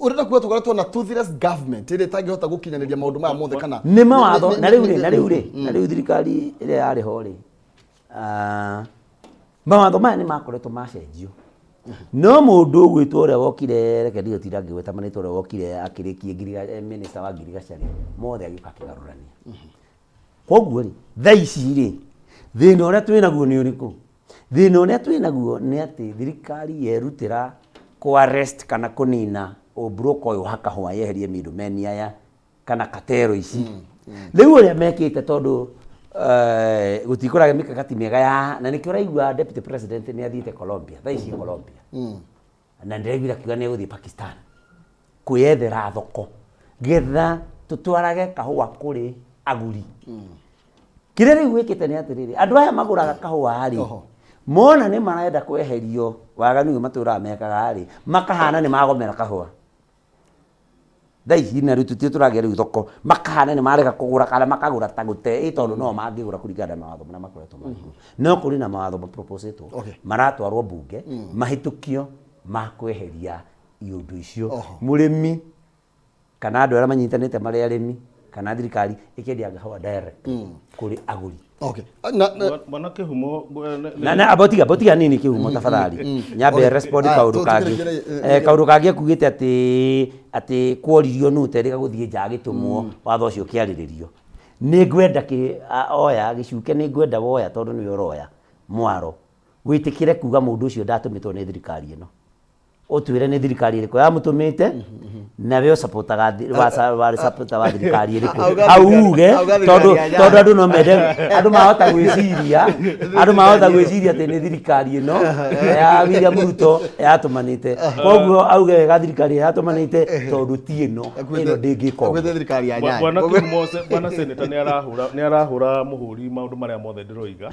Speaker 1: urenda kuga tukoretwo na toothless government ĩrĩa ĩtangĩhota gũkinyanĩria maũndũ maya mothe kana
Speaker 2: nĩ mawatho na rĩu thirikari ĩrĩa yarĩ ho rĩ mawatho maya nĩ makoretwo macenjio no mũndũ ũgwĩtwo ũrĩa wokire reke ndio tira ngĩgweta manĩtwo ũrĩa wokire akĩrĩkie minister wa ngirigacarĩ mothe agĩũka akĩgarũrania kwoguo rĩ thaa ici rĩ thĩna ũrĩa twĩnaguo nĩ ũrĩkũ thĩna ũrĩa twĩnaguo nĩ atĩ thirikari yerutĩra ku arrest kana kunina ũmbroka ũyũ wa kahũa yeherie middlemen aya kana katero ici rĩu ũrĩa mekĩte tondũ gũtikũrage mĩkakati mĩega ya na nĩkĩo ũraigua deputy president nĩ athiĩte Colombia thaa ici Colombia na ndĩraiguire akiuga nĩ egũthiĩ Pakistan kwĩyethera thoko getha tũtwarage kahũa kũrĩ aguri kĩrĩa rĩu gwĩkĩte nĩ atĩrĩrĩ andũ aya magũraga kahũa rĩ mona nĩ marenda kweherio waganu matũra mekaga rĩ makahana nĩ magomera kahũa thaa ici na rĩu tũtio tũragia rĩu thoko makahana nĩ marega kũgũra kana makagũra ta gũte tondũ no mangĩgũra kũringana na mawatho marĩa makoretwo marĩkuo no kũrĩ na mawatho maproposetwo maratwarwo mbunge mahĩtũkio ma kweheria iũndũ icio mũrĩmi kana andũ arĩa manyitanĩte marĩ arĩmi kana thirikari ĩkĩendia kahũa direct kũrĩ agũri
Speaker 3: Mwana kihumo
Speaker 2: na abotiga nini kihumo tafadhali nyambe respond kaundu kangi akugite ati kworirio nute rika guthie nja gitumwo watho ucio kiariririo ni ngwenda oya gicuke ni ngwenda woya tondu ni oroya mwaro witikire kuga mundu ucio ndatumitwo ni thirikari ino utwire ni thirikari iriko yamutumite na we supportaga wa supporta wa thirikari iriko auge tondu andu no mende andu mahota gwiciria ati ni thirikari ino ya William Ruto yatumanite koguo auge ga thirikari yatumanite tondu ti ino ndingiko
Speaker 1: thirikari ya nyanya
Speaker 3: bwana senator ni arahura muhuri maundu maria mothe ndiroiga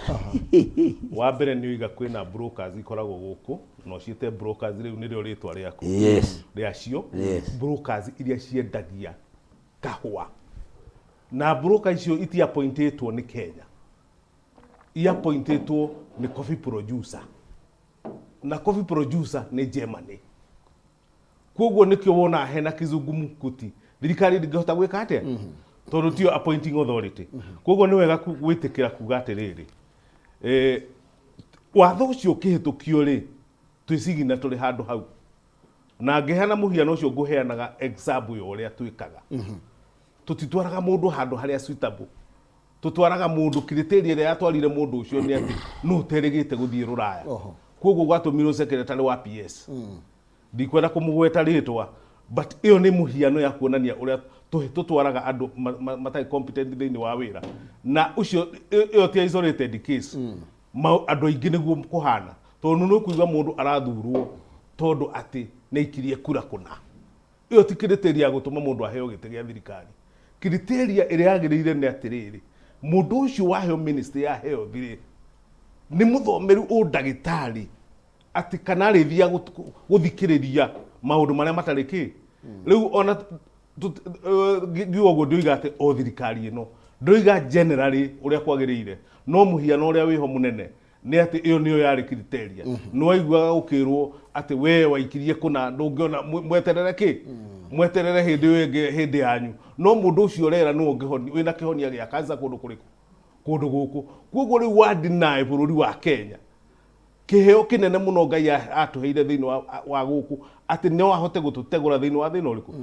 Speaker 3: wa mbere ni oiga kwina brokers ikoragwo guku no ciete brokers riu ni ritwa riaku riacio brokers iria ciendagia kahua na brokers icio iti appointetwo ni Kenya appointetwo ni coffee producer na coffee producer ni Germany koguo nikio wona hena kizungumu kuti thirikari ndingehota gwika atia tondu tio appointing authority koguo ni wega gwitikira kuga atiriri watho ucio kihitukio ri twisigina turi handu hau na ngehana muhiano ucio nguheanaga example yo uria twikaga tutitwaraga mundu handu haria suitable tutwaraga mundu criteria iria yatwarire mundu ucio ni ati no terigite guthie ruraya koguo gwatumirwo secretary wa PS ndikwenda kumugweta ritwa but iyo ni muhiano ya kuonania uria tutwaraga andu matai competent thini wa wira na ucio iyo ti isolated case andu aingi niguo kuhana tondu no kuiga mundu arathurwo tondu ati ne ikirie kura kuna iyo ti criteria gutuma mundu aheo gite gia thirikari criteria iria yagirire ni atiriri mundu ucio waheo minister ya health ni muthomeru ndagitari ati kana rithia guthikiriria maundu maria matariki riu ona giugo ndoiga ati o thirikari ino ndoiga generally uria kwagirire no muhiano uria wiho munene ni ati iyo niyo yari criteria no aiguaga ukirwo ati we waikirie kuna ndungiona mweterere ki mweterere hindi yanyu no mundu ucio rera no ungihoni wina kihonia gia kanza kundu kuriku kundu guku koguo riu wa deny bururi wa Kenya kiheo kinene muno Ngai atuheire thiini wa guku ati no ahote gututegura thiini wa thina uriku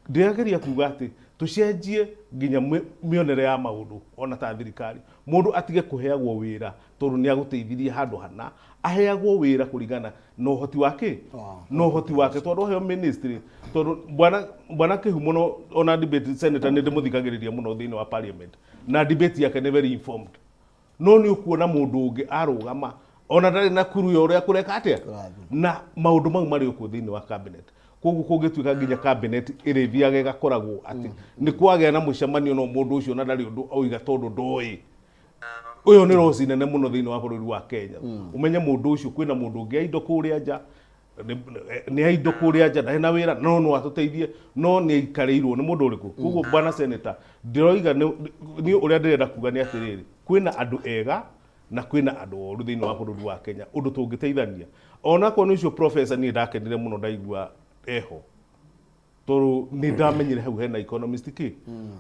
Speaker 3: ndirageria kuga ati tucenjie nginya mionere ya maundu ona ta thirikari mundu atige kuheagwo wira tondu ni aguteithirie handu hana aheagwo wira kuringana no hoti wake no hoti wake tondu heo ministry tondu bwana Kihumo no ona debate senator ni ndimuthikagiriria muno thiini wa parliament na debate yake ni very informed no ni ukuona mundu ungi arugama ona ndari na kuru yo uria kureka atia na maundu mau mari uku thiini wa cabinet koguo kungituika nginya cabinet irithiage gakoragwo ati ni kwagea na mucemanio no mundu ucio na ndari undu oiga tondu ndoi uyo ni rosi nene muno thiini wa bururi wa Kenya umenye mundu ucio kwina mundu ungi aindo kuria nja ni aindo kuria nja na wira no atuteithie no ni ikareirwo ni mundu uriku koguo bwana senator ndiroiga ni uria ndirenda kuga ni atiriri kwina andu ega na kwina andu oru thiini wa bururi wa Kenya undu tungiteithania ona kwa nucio professor ni ndakenire muno ndaigua eho toru ni ndamenyire hau hena economist ki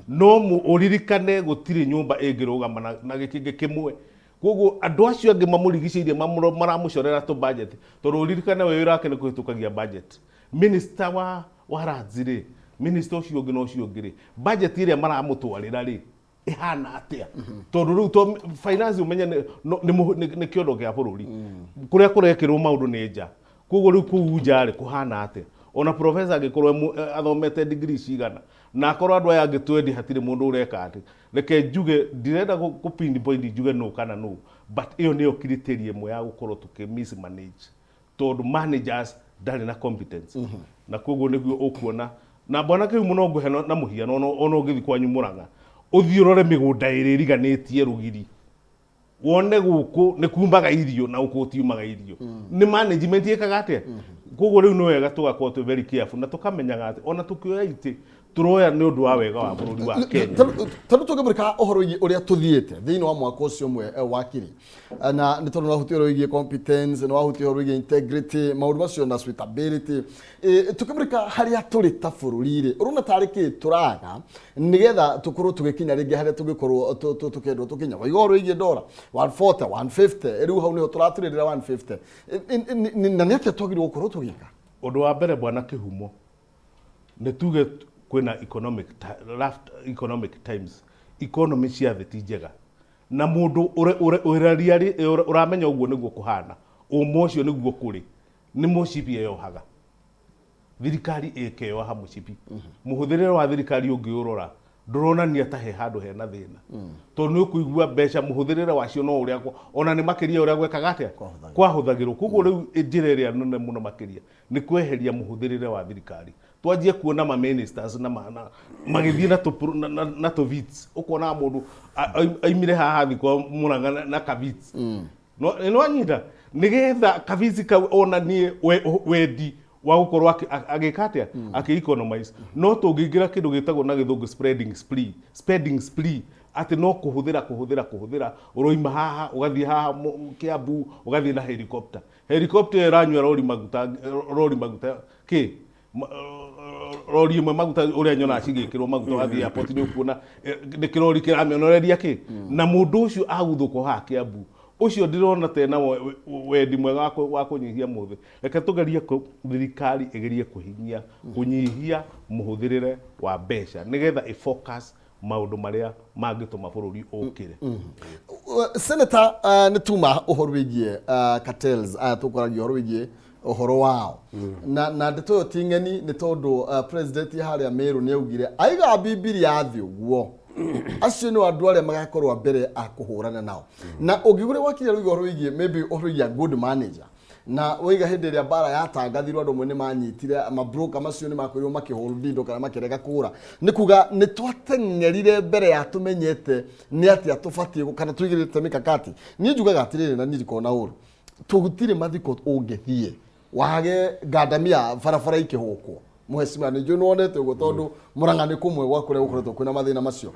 Speaker 3: no uririkane gutiri nyumba ingirugama na gikinge kimwe koguo andu acio angi mamurigicirie maramucorera to budget toru uririkane we wirake ni kuhitukagia budget minister wa ranzire minister ucio ungi no ucio ungi budget iria maramutwarira ri ihana atia tondu riu to finance umenye ni kiondo gia bururi kuria kurekirwo maundu ni nja koguo riu kuu nja ri kuhana atia ona professor agikorwo athomete degree cigana na akorwo andu aya angitwendi hatire mundu ureka ati reke njuge ndirenda ku pin point njuge no kana no but iyo niyo criteria imwe ya gukorwo tuki mismanage tondu managers ndari na competence na koguo niguo ukuona na bwana Kihumo no nguhe na muhiano ona ungithi kwanyu Murang'a uthiurore migunda iri riganitie rugiri wone guku ni kumbaga irio na ukutiumaga irio ni management ikaga atia koguo riu no wega tugakorwo tu very careful na tukamenyaga ati ona tukioya iti turoya ni undu wa wega wa bururi wa Kenya
Speaker 1: tondu tugimurika ohoro uria tuthiete thiini wa mwaka ucio mwe wakiri na ni tondu wahuti ohoro igie competence no wahuti ohoro igie integrity maundu macio na suitability tukimurika haria turi ta bururi ri uruna tariki turaga nigetha tukorwo tugikinya ringi haria tugikorwo tukendwo tukinya ihoro igie $140 150 riu hau niho turatirira 150 na nete twagirwo gukorwo tugika
Speaker 3: undu wa mbere bwana Kihumo ne tuge kwina economic times economy cia thĩ ti njega na mundu uramenya uguo niguo kuhana umo ucio niguo kuri ni mucipi yohaga thirikari ikeyoha mucipi muhuthiriro wa thirikari ungiurora nduronania ta he handu hena thina tondu ni ukuigua mbeca muhuthirire wacio no uria ona ni makiria uria gwekaga atia kwahuthagirwo koguo riu njira iria nene muno makiria ni kweheria muhuthirire wa thirikari twanjie kuona ma ministers na magithie na to vits ukona mundu aimire haha thiko Murang'a na kavits no anyita nigetha kavits ka ona nie wendi wa gukorwo agikatia aki-economize no tungiingira kindu gitagwo na githungu spending spree ati no kuhuthira uroima haha ugathie haha Kiambu ugathie na helicopter iranywa rori maguta ki rori imwe maguta uria nyona cigikirwo maguta wathie airport ni ukuona ni kirori kiramionoreria ki na mundu ucio aguthuko haha Kiambu ucio ndirona tena wendi mwega wa kunyihia muthi reke tugerie thirikari igerie kunyihia muhuthirire wa mbeca nigetha ifocus maundu maria mangituma bururi ukire
Speaker 1: senator ni tuma uhoro wigie cartels tukoragio uhoro wigie uhoro wao na ndeto tingeni ni tondu president haria Meru ni augire aiga bibiri yathi uguo acio ni andu aria magakorwo mbere akuhurana nao na ungigure wakire rugo ruigie maybe urugia good manager na wiga hindi ria bara yatangathirwo andu mwene manyitire mabroker macio ni makwirwo makiholdindo kana makirega kura ni kuga ni twatengerire mbere ya tumenyete ni ati atufatie kana twigirite mikakati ni njugaga atirire na ndirikona uru tugutire mathiko ungethie wage gandamia farafara ikihukwo muhesima ni juno onete ugo tondu Murang'a ni kumwe gwakure gukoretwo kwina mathina macio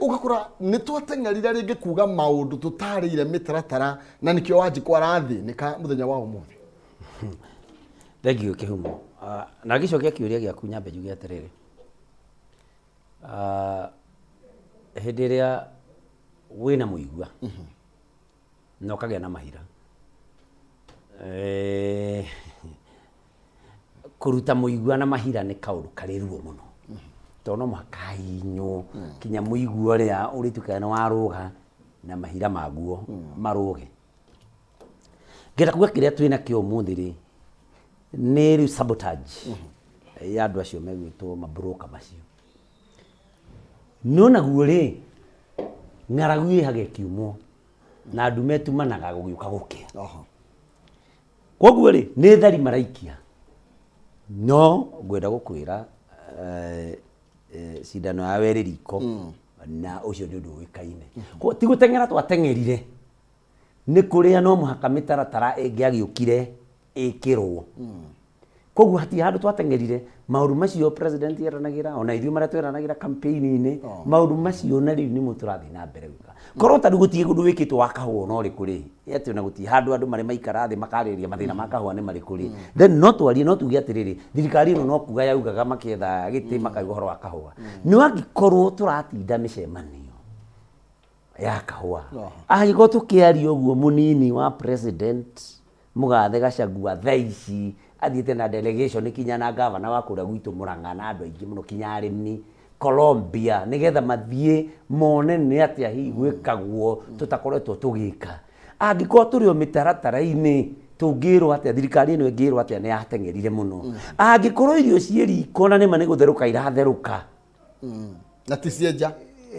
Speaker 1: ugakora ni twatengerire ringi kuga maundu tutarire mitaratara na nikio waji kwarathi nika muthenya wa umuthi
Speaker 2: Thengio Kihumo. Na gicokia kiuria giaku nyambe njuge atiriri. Hĩndĩ ĩrĩa wĩna mũigua na ũkagĩa na mahira, kũruta mũigua na mahira nĩ kaũndũ karĩ ruo mũno, tondũ no mũhaka hihinywo kinya mũigua ũrĩa ũrĩtuĩkaga nĩ warũga na mahira maguo marũge. Ngenda kuga kĩrĩa twĩna kĩo ũmũthĩ rĩ nĩ rĩu sabotage ya andũ acio megwĩtwo mabroka macio. No naguo rĩ ng'aragu ĩhage kiumo na andũ metumanaga gũgĩũka gũkĩa. Koguo rĩ nĩ thari maraikia, no ngwenda gũkwĩra cindano ya werĩ riko na ũcio nĩ ũndũ ũĩkaine. Ti gũteng'era twateng'erire, nĩ kũrĩa no mũhaka mĩtaratara ĩngĩagĩũkire ĩkĩrwo. Koguo hatirĩ handũ twateng'erire. Maũndũ macio president eranagĩra, ona ithuĩ marĩa tweranagĩra campaign-inĩ, maũndũ macio na rĩu nĩmo tũrathiĩ na mbere gwĩka. Korwo ta gũtirĩ ũndũ wĩkĩtwo wa kahũa no rĩkũ rĩ, atĩ ona gũtirĩ handũ andũ marĩ maikara thĩ makarĩrĩria mathĩna ma kahũa nĩ marĩkũ rĩ, then no twarie, no tuge atĩrĩrĩ, thirikari ĩno no kuga yaugaga makĩetha gĩtĩ makauga ũhoro wa kahũa. No angĩkorwo tũratinda mĩcemanio ya kahũa, angĩkorwo tũkĩaria ũguo mũnini wa president Mũgathe Gachagua thaa ici athiĩte na delegation kinya na governor wa kũrĩa gwitũ Mũrang'a na andũ aingĩ mũno kinya arĩmi Colombia, nĩgetha mathiĩ mone nĩ atĩa hihi gwĩkagwo tũtakoretwo tũgĩka. Angĩkorwo tũrĩ o mĩtaratara-inĩ tũngĩrwo atĩa, thirikari ĩno ĩngĩrwo atĩa nĩ yateng'erire mũno. Angĩkorwo irio ciĩ riko na nĩma nĩ gũtherũka iratherũka
Speaker 1: na ti cienja,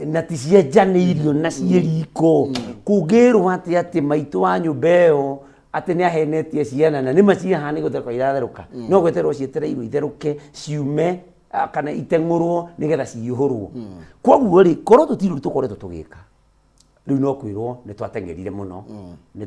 Speaker 2: na ti cienja nĩ irio na ciĩ riko, kũngĩrwo atĩ maitũ wa nyũmba ĩyo atĩ nĩ ahenetie ciana na nĩma cihana gũtherũka iratherũka, no gweterwo cietereirwo itherũke ciume kana iteng'ũrwo nĩgetha ciyũhũrwo. Koguo rĩ korwo tũtirĩ tũkoretwo tũgĩka, rĩu no kwĩrwo nĩ twateng'erire mũno, nĩ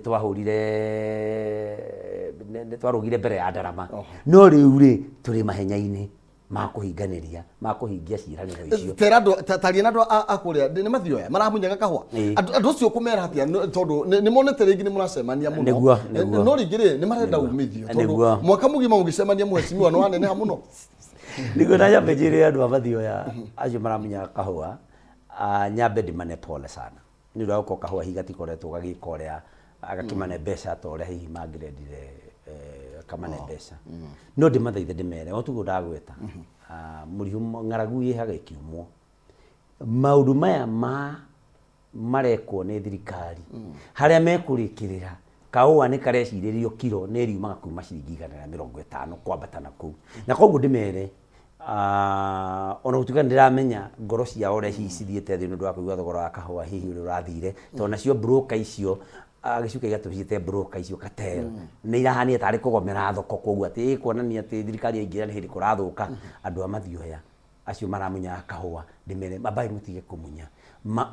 Speaker 2: twarũgire mbere ya ndarama, no rĩu rĩ tũrĩ mahenya-inĩ ma kũhinganĩria, ma kũhingia ciĩranĩro icio.
Speaker 1: Taria na andũ a kũrĩa nĩ mathioya maramunyaga kahũa, andũ acio kũmera atĩa, tondũ nĩ monete rĩngĩ nĩ mũracemania mũno, no rĩngĩ rĩ nĩ marenda umithio, tondũ mwaka mũgima mũgĩcemania mũhecimiwa nĩ waneneha mũno.
Speaker 2: Nĩguo na nyambe njĩre andũ a mathioya acio maramunyaga kahũa, nyambe ndĩmane pole sana nĩ ũndũ wa gũkorwo kahũa hihi gatikoretwo gagĩka ũrĩa gakĩmane mbeca ta ũrĩa hihi mangĩrendire kamane mbeca. No ndĩmathaithe ndĩmere o tuguo ndagweta mũriũ ng'aragu ĩhaga ĩkiumwo. Maũndũ maya marekwo nĩ thirikari harĩa mekũrĩkĩrĩra kahũa nĩ karecirĩrio kiro nĩ riumaga kuma ciringi 150 kwambata na kũu, na koguo ndĩmere ona gũtuĩka ndĩramenya ngoro ciao ũrĩa hihi cithiĩte thĩ nĩ ũndũ wa kũigua thogora wa kahũa hihi ũrĩa ũrathire, tondũ nacio broker icio gĩcuka gĩatũhĩte broker icio cartel nĩ irahania tarĩ kũgomera thoko, koguo atĩ kuonania atĩ thirikari yaingĩra nĩ hĩndĩ kũrathũka. Andũ a mathioya acio maramunyaga kahũa ndĩmere mabai mũtige kũmunya,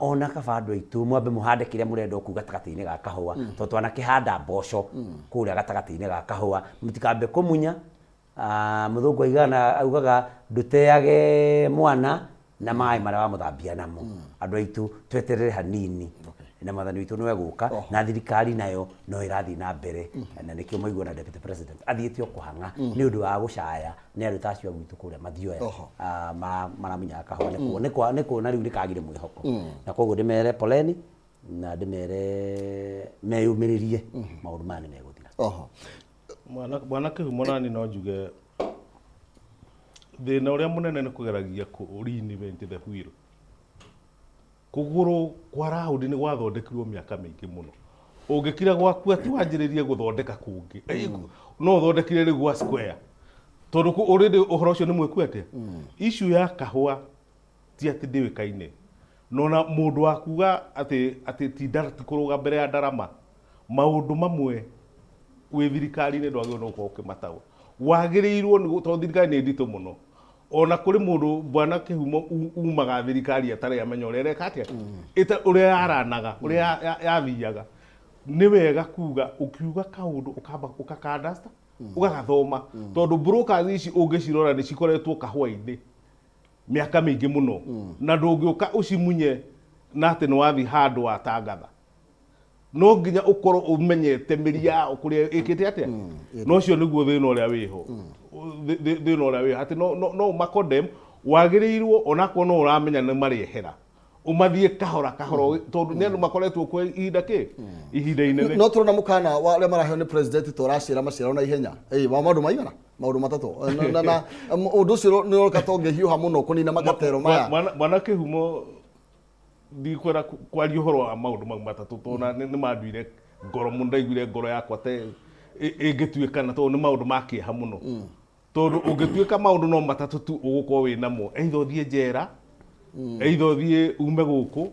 Speaker 2: ona kaba andũ aitũ mwambe mũhande kĩrĩa mũrenda kuu gatagatĩ-inĩ ga kahũa, tondũ twanakĩhanda mboco kũrĩa gatagatĩ-inĩ ga kahũa, mũtikambe kũmunya. Mũthũngũ aigana augaga ndũteage mwana na maĩ marĩa wamũthambia namo. Andũ aitũ tweterere hanini na mathani witũ nĩwe gũka, na thirikari nayo no ĩrathiĩ na mbere, na nĩkĩo maigua na deputy president athiĩte o kũhang'a nĩ ũndũ wa gũcaya nĩ andũ ta acio gwitũ kũrĩa mathioya maramunyaga kahũa. Nĩ kuona rĩu nĩkagire mwĩhoko, na koguo ndĩmere poleni na ndĩmere meyũmĩrĩrie, maũndũ maya nĩ megũthira.
Speaker 3: Mwana Kĩhumo nani no njuge thĩna ũrĩa mũnene nĩ kũgeragia kũ-reinvent the wheel. Kũgũrũ kwa raũndi nĩ gwathondekirwo mĩaka mĩingĩ mũno. Ũngĩkira gwaku atĩ wanjĩrĩrie gũthondeka kũngĩ, no ũthondekire rĩu gwa square, tondũ already ũhoro ũcio nĩ mwĩkuĩte. Issue ya kahũa ti atĩ ndĩũĩkaine, nona mũndũ wa kuga atĩ ti kũrũga mbere ya ndarama. Maũndũ mamwe wĩ thirikari-inĩ ndwagĩrĩirwo gũkorwo ũkĩmataũra, wagĩrĩirwo nĩ tondũ thirikari nĩ nditũ mũno. Ona kũrĩ mũndũ Bwana Kĩhumo umaga thirikari atarĩ amenya ũrĩa ĩreka atĩa, ũrĩa yaranaga, ũrĩa yathiaga. Nĩ wega kuga ũkiuga kaũndũ ũkamba ũkakandasta ũgagathoma, tondũ brokers ici ũngĩcirora nĩ cikoretwo kahũa-inĩ mĩaka mĩingĩ mũno, na ndũngĩũka ũcimunye na atĩ nĩ wathi handũ watangatha. no nginya ukorwo umenyete miria ukuria ikite atia no cio niguo thina uria wiho thina uria wiho ati no makodem wagirirwo onako no uramenya ni mariehera umathie kahora tondu ni andu makoretwo kwa ihinda ki ihinda inene
Speaker 1: no turona mukana wa aria maraheo ni president toracira macira na ihenya wa maundu maigana maundu matatu na undu ucio ni roka tonge hiuha muno kunina magatero maya
Speaker 3: mwana kihumo ndikwera kwaria uhoro wa maundu mau matatu tona ni manduire ngoro mundaiguire ngoro yakwa te ingituikana tondu ni maundu makiha muno tondu ungituika maundu no matatu tu ugukorwo wi namo either uthie njera either uthie ume guku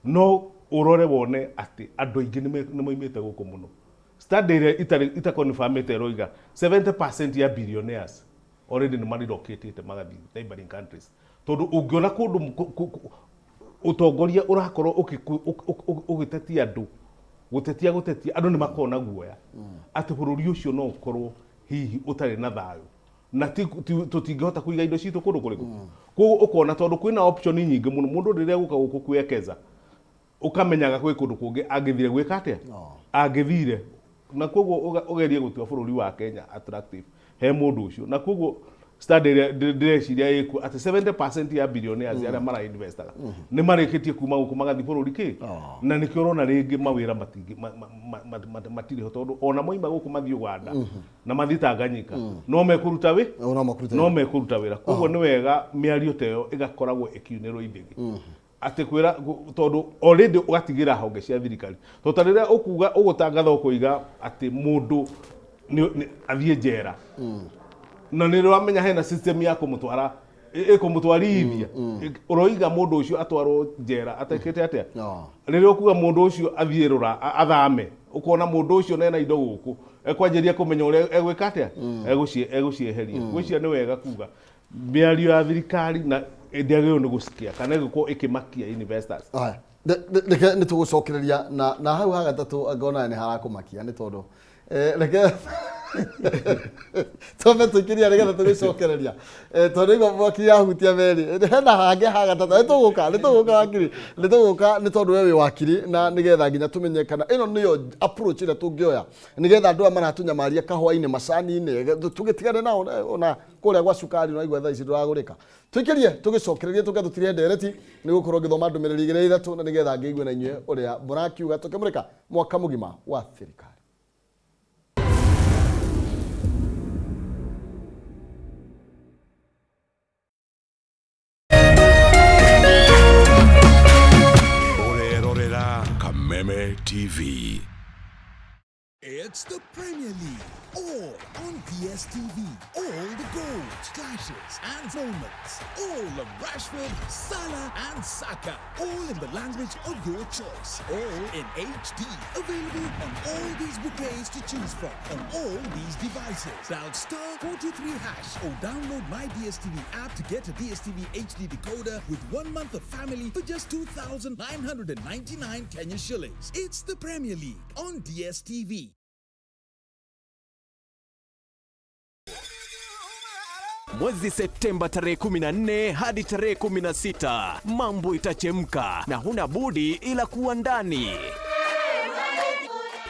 Speaker 3: no urore wone ati andu aingi ni moimite guku muno study ire itakonfirmite roiga 70% ya billionaires already ni marilocatete magathi neighboring countries tondu ungiona kundu utongoria urakorwo ugitetia andu gutetia andu ni makona guoya ati bururi ucio no ukorwo hihi utari na thayo na tutingihota kuiga indo citu kundu kuriku koguo ukona tondu kwina option nyingi muno mundu riria guka guku kwekeza ukamenyaga kwi kundu kungi angithire gwika atia angithire na koguo ugerie gutua bururi wa Kenya attractive he mundu ucio na koguo study direciria iku ati 70% ya billionaires aria mara investaga ni marikitie kuma guku magathi bururi ki na nikio rona ringi mawira matingi matiri tondu ona moima guku mathi Uganda na mathi Tanganyika no mekuruta wira koguo ni wega miario teyo igakoragwo ikiunirwo ithigi ati kwira tondu already ugatigira honge cia thirikari tondu riria ukuga ugutangatha ukuiga ati mundu ni athie njera na nä wamenya hena system ya kumutwara ikumutwarithia uroiga mundu ucio atwarwo njera atekete atia riria ukuga mundu ucio athie rura athame ukona mundu ucio nena indo guku ekwanjeria kumenya uria egwika atia egucieheria gwicia ni wega kuga miario ya thirikari na ndiagirwo ni gucikia kana igiko ikimakia investors
Speaker 1: nä tå gå cokereria na hau ha gatatå ngona nä harakumakia nä tondå reke tombe tå kä ria nä getha tå gä cokereria tondå igua mwaki yahutia merä hena hange ha gatatå nä tå gå ka wakiri nä tå gå ka nä tondå we wä wakiri na nä getha nginya tå menye kana ä no nä yo approach ä rä a tå ngä oya nä getha andå aya maratunyamaria kahwa-inä macani-inä tå gä tigane nao ona kå rä a gwa cukari no igua thaa ici ndå ragå rä ka tå kä rie tå gä cokererie tå gatå tirä ndereti nä gå korwo ngä thoma ndå mä rä ri igä rä ithatå na nä getha ngä igue na inyuä å rä a mbå rakiuga tå kä må rä ka mwaka må gima wa thirikari.
Speaker 11: Kameme TV.
Speaker 16: It's the Premier League, all on DSTV. All the goals, clashes and moments. All of Rashford, Salah and Saka. All in the language of your choice. All in HD. Available on all these bouquets to choose from on all these devices. Dial *423# or download my DSTV app to get a DSTV HD decoder with 1 month of family for just 2,999 Kenya shillings. It's the Premier League on DSTV.
Speaker 17: Mwezi Septemba tarehe 14 hadi tarehe 16 mambo itachemka na huna budi ila kuwa ndani.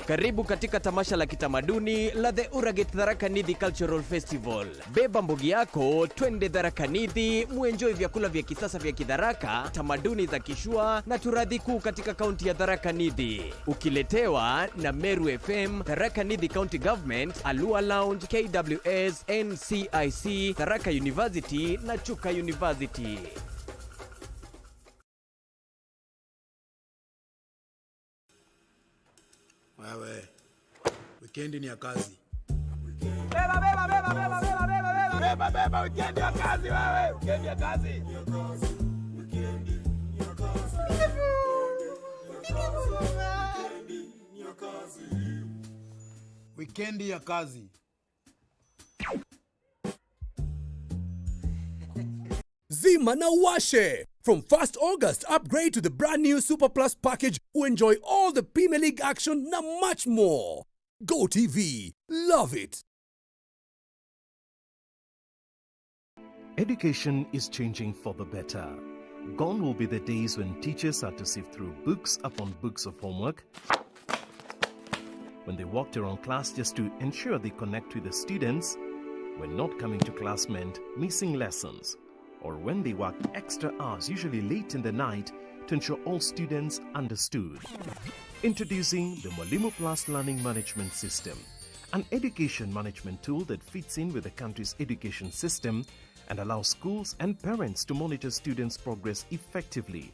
Speaker 17: Karibu katika tamasha la kitamaduni la The Uraget Tharaka Nithi Cultural Festival. Beba mbugi yako, twende Tharaka Nithi, muenjoy vyakula vya kisasa vya Kitharaka, tamaduni za Kishua na turadhi kuu katika kaunti ya Tharaka Nithi. Ukiletewa na Meru FM, Tharaka Nithi County Government, Alua Lounge, KWS, NCIC, Tharaka University na Chuka University.
Speaker 18: Wewe, wikendi ni ya kazi.
Speaker 10: Beba, wikendi ya kazi wewe, wikendi ya kazi.
Speaker 18: Wikendi ya kazi.
Speaker 19: Zima na washe! From 1st August, upgrade to the brand new Super Plus package to enjoy all the Premier League action and much more. Go TV, love it.
Speaker 20: Education is changing for the better. Gone will be the days when teachers had to sift through books upon books of homework, when they walked around class just to ensure they connect with the students, when not coming to class meant missing lessons, or when they worked extra hours, usually late in the night, to ensure all students understood. Introducing the Mwalimu Plus Learning Management System, an education management tool that fits in with the country's education system and allows schools and parents to monitor students' progress effectively.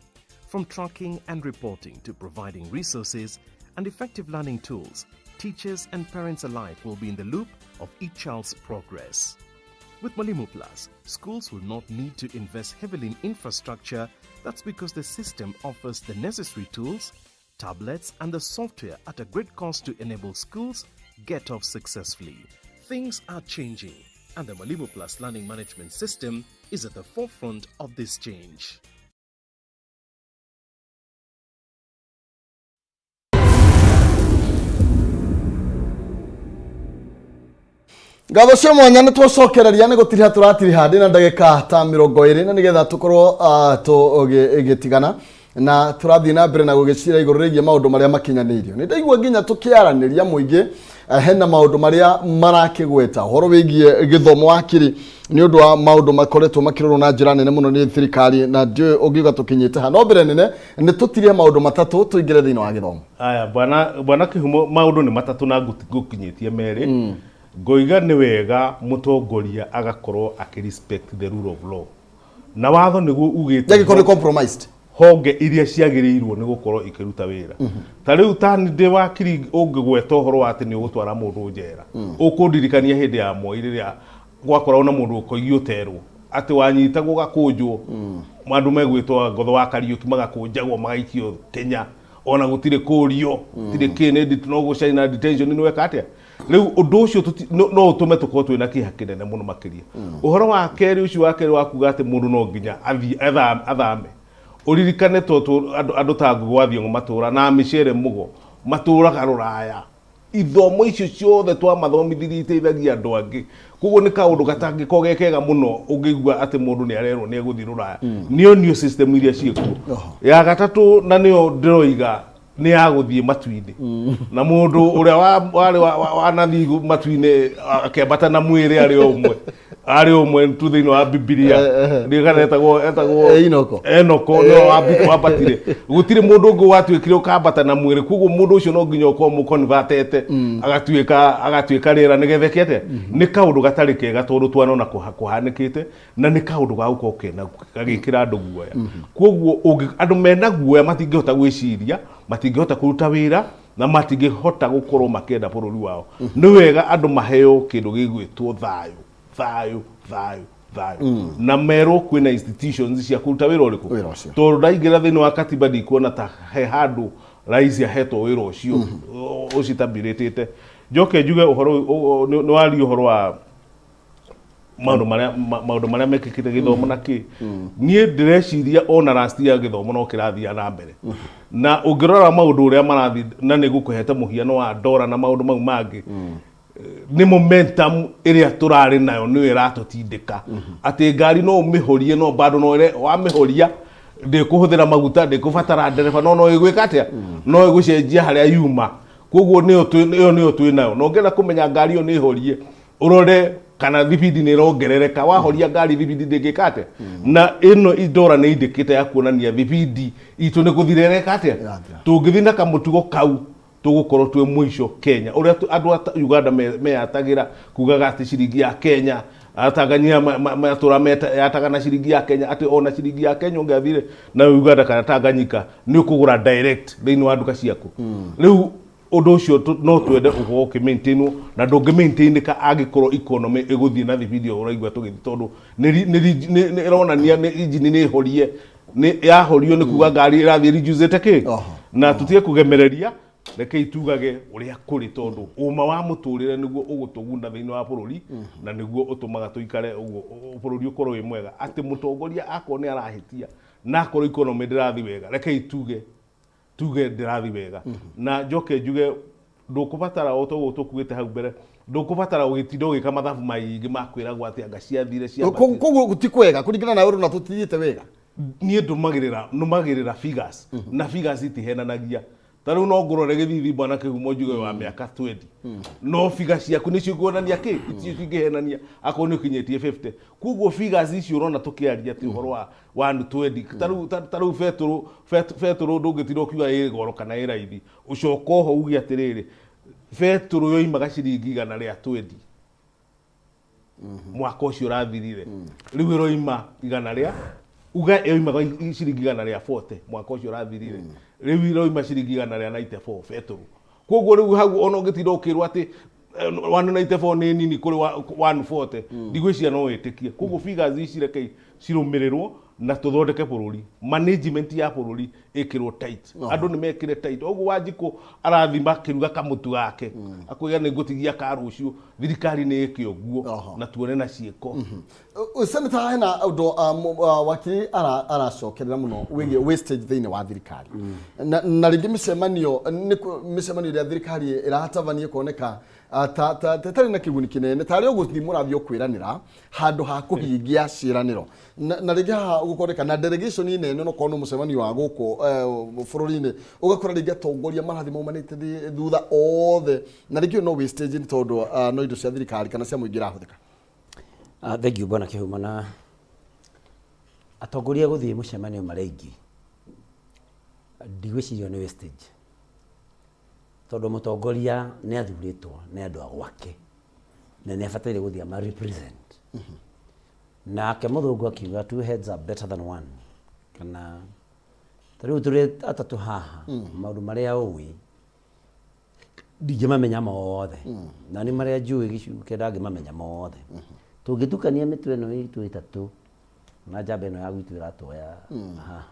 Speaker 20: From tracking and reporting to providing resources and effective learning tools, teachers and parents alike will be in the loop of each child's progress. With Mwalimu Plus, schools will not need to invest heavily in infrastructure. That's because the system offers the necessary tools, tablets, and the software at a great cost to enable schools get off successfully. Things are changing, and the Mwalimu Plus Learning Management System is at the forefront of this change.
Speaker 1: Ngatho cia mwanya nĩ twacokereria nĩ gũtiriha tũratiriha ndĩ na ndagĩka ta 20 na nĩgetha tũkorwo tũgĩtigana na tũrathiĩ na mbere na gũgĩcira igũrũ rĩgiĩ maũndũ marĩa makinyanĩirio. Nĩ ndaigua nginya tũkĩaranĩria mũingĩ hena maũndũ marĩa marakĩgweta ũhoro wĩgiĩ gĩthomo wakiri nĩ ũndũ wa maũndũ makoretwo makĩrorwo na njĩra nene mũno nĩ thirikari na ndiũ ũngiuga tũkinyĩte ha no mbere nene nĩ tũtirie maũndũ matatũ tũingĩre thĩinĩ wa gĩthomo.
Speaker 3: Aya bwana Kĩhumo maũndũ nĩ matatũ na ngũkinyĩtie merĩ. Ngoiga nĩ wega mũtongoria agakorwo akirespect the rule of law. Na watho nĩguo ugĩte
Speaker 1: ndagĩkorwo compromised.
Speaker 3: Honge iria ciagĩrĩirwo nĩ gũkorwo ikĩruta wĩra. Ta rĩu ta ndĩ wakiri ũngĩgweta ũhoro wa atĩ nĩ ũgũtwara mũndũ njera. Ũkũndirikania hĩndĩ ya Moi rĩrĩa gwakorwo na mũndũ ũkoigio terwo atĩ wanyitagwo gakũnjwo andũ megwĩtwo Ngotho wa Kariũki magakũnjagwo magaikio Kenya ona gũtirĩ kũrio gũtirĩ kĩnĩ no gũcaina detention nĩ weka atĩa. Rĩu ũndũ ũcio no ũtũme tũkorwo twĩna kĩeha kĩnene mũno makĩria. Ũhoro wa kerĩ ũcio wa kerĩ wa kuga atĩ mũndũ no nginya athame. Ũririkane andũ ta Ngũgĩ wa Thiong'o matũra na Micere Mugo matũraga Rũraya. Ithomo icio ciothe twamathomithirie iteithagia andũ angĩ. Koguo nĩ kaũndũ gatangĩkorwo gekega mũno ũngĩigua atĩ mũndũ nĩ arerwo nĩ egũthiĩ Rũraya. Nĩonio system iria ciĩkuo. Ya gatatũ na nĩyo ndĩroiga nĩ ya gũthiĩ matu-inĩ. Na mũndũ ũrĩa wanathi matu-inĩ akĩambata na mwĩrĩ arĩ ũmwe tu thĩinĩ wa Bibilia etagwo Enoko no wambatire gũtirĩ mũndũ ũngĩ watuĩkire ũkambata na mwĩrĩ koguo mũndũ ũcio no nginya ũkorwo mũconvertete agatuĩka rĩera nĩgetha kĩete nĩ kaũndũ gatarĩ kega tondũ twanona kũhanĩkĩte na nĩ kaũndũ ga gũkorwo kena gagĩkĩra andũ guoya. Koguo andũ mena guoya matingĩhota gwĩciria matingĩhota kũruta wĩra na matingĩhota gũkorwo makĩenda bũrũri wao. Nĩ wega andũ maheo kĩndũ gĩgwĩtwo thayũ. Na merwo kwĩna institutions cia kũruta wĩra ũrĩkũ. Tondũ ndaingĩra thĩinĩ wa katiba ndikuona ta he handũ rais ahetwo wĩra ũcio ũcitabirĩtĩte. Njoke njuge ũhoro nĩ wario ũhoro wa maũndũ marĩa mekĩkĩte gĩthomo na kĩ. Niĩ ndĩreciria ona last year gĩthomo no kĩrathiĩ na mbere. Na ũngĩrora maũndũ ũrĩa marathiĩ na nĩ gũkũhete mũhiano wa ndora na maũndũ mau mangĩ. Nĩ momentum ĩrĩa tũrarĩ nayo nĩ ĩratũtindĩka atĩ ngari no ũmĩhorie no bado no wamĩhoria ndĩkũhũthĩra maguta ndĩkũbatara ndereba no ĩgwĩka atĩa no ĩgũcenjia harĩa yuma. Koguo nĩyo twĩ nayo no ngenda kũmenya ngari ĩyo nĩ ĩhorie ũrore kana thibidi nĩ ĩrongerereka wahoria ngari thibidi ndĩngĩka atĩa. Na ĩno Ndora nĩ indĩkĩte ya kuonania thibidi itũ nĩ gũthirereka atĩa. Tũngĩthiĩ na kamũtugo kau tũgũkorwo twĩ mũico Kenya ũrĩa andũ a Uganda meyatagira kugaga atĩ ciringi ya Kenya atanganyia matũra yataga na ciringi ya Kenya atĩ ona ciringi ya Kenya ũngĩathire na Uganda kana Tanganyika nĩ ũkũgũra direct thĩinĩ wa nduka ciaku. Rĩu ũndũ ũcio no twende ũkorwo ũkĩmaintainwo na ndũngĩmaintainĩka angĩkorwo economy ĩgũthiĩ na thibidi ũraigua tũgĩthiĩ tondũ nĩ ĩronania injini nĩ ĩhorie nĩ yahorio nĩ kuga ngari ĩrathiĩ reducete kĩ na tũtige kũgemereria. Rekei tugage ũrĩa kũrĩ tondũ ũma wa mũtũrĩre nĩguo ũgũtũgunda thĩinĩ wa bũrũri na nĩguo ũtũmaga tũikare ũguo bũrũri ũkorwo wĩ mwega atĩ mũtongoria akorwo nĩ arahĩtia na akorwo economy ndĩrathiĩ wega rekei tuge ndĩrathiĩ wega. Na njoke njuge ndũkũbatara o toguo tũkuĩte hau mbere ndũkũbatara ũgĩtinda ũgĩka mathabu maingĩ ma kwĩragwo atĩ anga ciathire
Speaker 1: koguo gũtikwega kũringana na ũrũ na tũtithĩte wega.
Speaker 3: Niĩ ndũmagĩrĩra figures na figures itihenanagia Taru no ngorore githithi bwana kihumo njuge wa miaka 20 no figures ciaku ni cikuonania ki itingĩhenania akorwo nĩ ũkinyĩtie 50 koguo figures icio ũrona tũkĩaria atĩ ũhoro wa andu 20 taru Petro ndũngĩtinda ũkiuga ĩ goro kana ĩ raithi ũcoka ho uge atĩrĩrĩ Petro yoimaga ciringi 120 mwaka ũcio ũrathirire rĩu ĩroima 100 uga yoimaga ciringi 140 mwaka ũcio ũrathirire rĩu iroima ciringi 194 Petro koguo rĩu hau ona ũngĩtinda ũkĩrwo atĩ 194 nĩ nini kũrĩ 140 ndigwĩciria no wĩtĩkie koguo figures ici reke cirũmĩrĩrwo na tũthondeke bũrũri management ya bũrũri ĩkĩrwo tight andũ nĩ mekĩre tight ũguo Wanjikũ arathima kĩruga kamũtu gake akoiga nĩ ngũtigia ka rũciũ thirikari nĩ ĩke ũguo na tuone na ciĩko
Speaker 1: Senator hena ũndũ wakiri aracokerera mũno wĩgiĩ wastage thĩinĩ wa thirikari na rĩngĩ mĩcemanio ĩrĩa thirikari ĩratabania kuoneka tarĩ na kĩguni kĩnene tarĩ ũgũthiĩ mũrathiĩ kwĩranĩra handũ ha kũhingia ciĩranĩro na rĩngĩ haha ũgũkoreka na delegation nene no kono mũcemanio wa gũkũ bũrũri-inĩ ũgakora rĩngĩ atongoria marathi maumanĩte thutha othe na rĩngĩ no wastage nĩ tondũ no indo cia thirikari kana cia mũingĩ irahũthĩka.
Speaker 2: Thank you bwana Kihuma na atongoria gũthiĩ mũcemanio marĩ aingĩ ndigwĩciria nĩ wastage tondũ mũtongoria nĩ athurĩtwo nĩ andũ a gwake na nĩ abataire gũthiĩ ama represent nake mũthũngũ akiuga two heads are better than one kana tarĩu tũrĩ atatũ haha maũndũ marĩa ũĩ ndingĩmamenya mothe na nĩ marĩa njũĩ gĩcunjĩ kĩa ndangĩmamenya mothe tũngĩtukania mĩtwe ĩno itũ ĩtatũ na njamba ĩno ya gwitũ ĩratuoya haha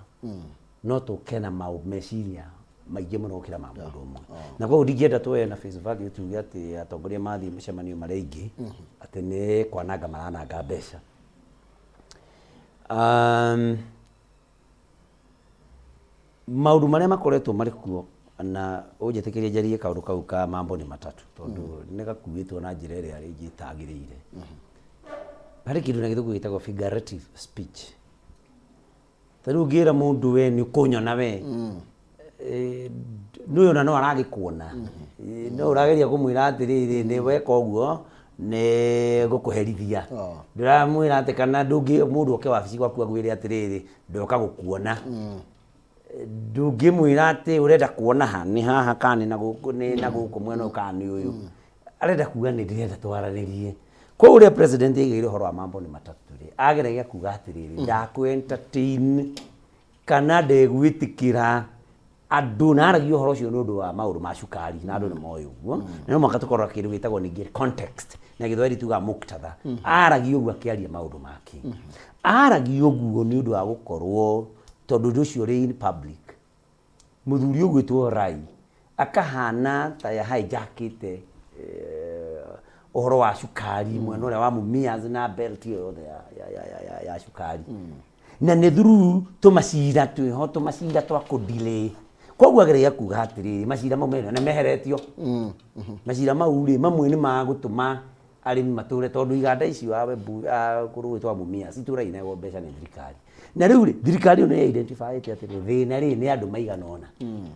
Speaker 2: no tũke na meciria maingĩ mũno gũkĩra ma mũndũ ũmwe na koguo ndingĩenda tuoye na face value tuge atĩ atongoria mathiĩ mũcemanio marĩ aingĩ atĩ nĩ kwananga marananga mbeca maũndũ marĩa makoretwo marĩ kuo na ũnjĩtĩkĩrie njarie kaũndũ kau ka mambo nĩ matatũ tondũ nĩ gakuĩtwo na njĩra ĩrĩa rĩngĩ ĩtagĩrĩire harĩ kĩndũ na gĩthũngũ gĩtagwo figurative speech tarĩu ũngĩra mũndũ we nĩ ũkũnyona we nĩ ona no aragĩkuona no ũrageria kũmwĩra atĩrĩrĩ nĩ weka ũguo nĩ gũkũherithia ndĩramwĩra atĩ kana mũndũ oke wabici gwaku agwĩre atĩrĩrĩ ndoka gũkuona ndũngĩmwĩra atĩ ũrenda kuona ha nĩ haha kana nĩ na gũkũ mwena ũkani ũyũ arenda kuga nĩ ndĩrenda twaranĩrie kwa ũrĩa president aigĩire ũhoro wa mambo nĩ matatũ rĩ ageragia kuga atĩrĩrĩ ndakũ entertain kana ndegwĩtĩkĩra andũ na aragia ũhoro ũcio nĩ ũndũ wa maũndũ ma cukari na andũ nĩ moĩ ũguo na no mũhaka tũkorwo kĩndũ gĩtagwo ningĩ context na gĩthweri tuga muktadha aragia ũguo akĩaria maũndũ make aragia ũguo nĩ ũndũ wa gũkorwo tondũ ũndũ ũcio ũrĩ in public mũthuri ũgwĩtwo Rai akahana ta ya hijackĩte ũhoro wa cukari mwena ũrĩa wa Mumias na belt yothe ya cukari na nĩ through tũmacira twĩho tũmacira twa kũdelay koguo ageregia kuga atĩrĩrĩ macira mau mena nĩ meheretio macira mau rĩ mamwe nĩ magũtũma arĩmi matũre tondũ iganda icio kũrũgwĩtwo Mumias itũra-inĩ nego mbeca nĩ thirikari na rĩu rĩ thirikari nĩ identifyĩte atĩrĩrĩ thĩna rĩ nĩ andũ maigana ũna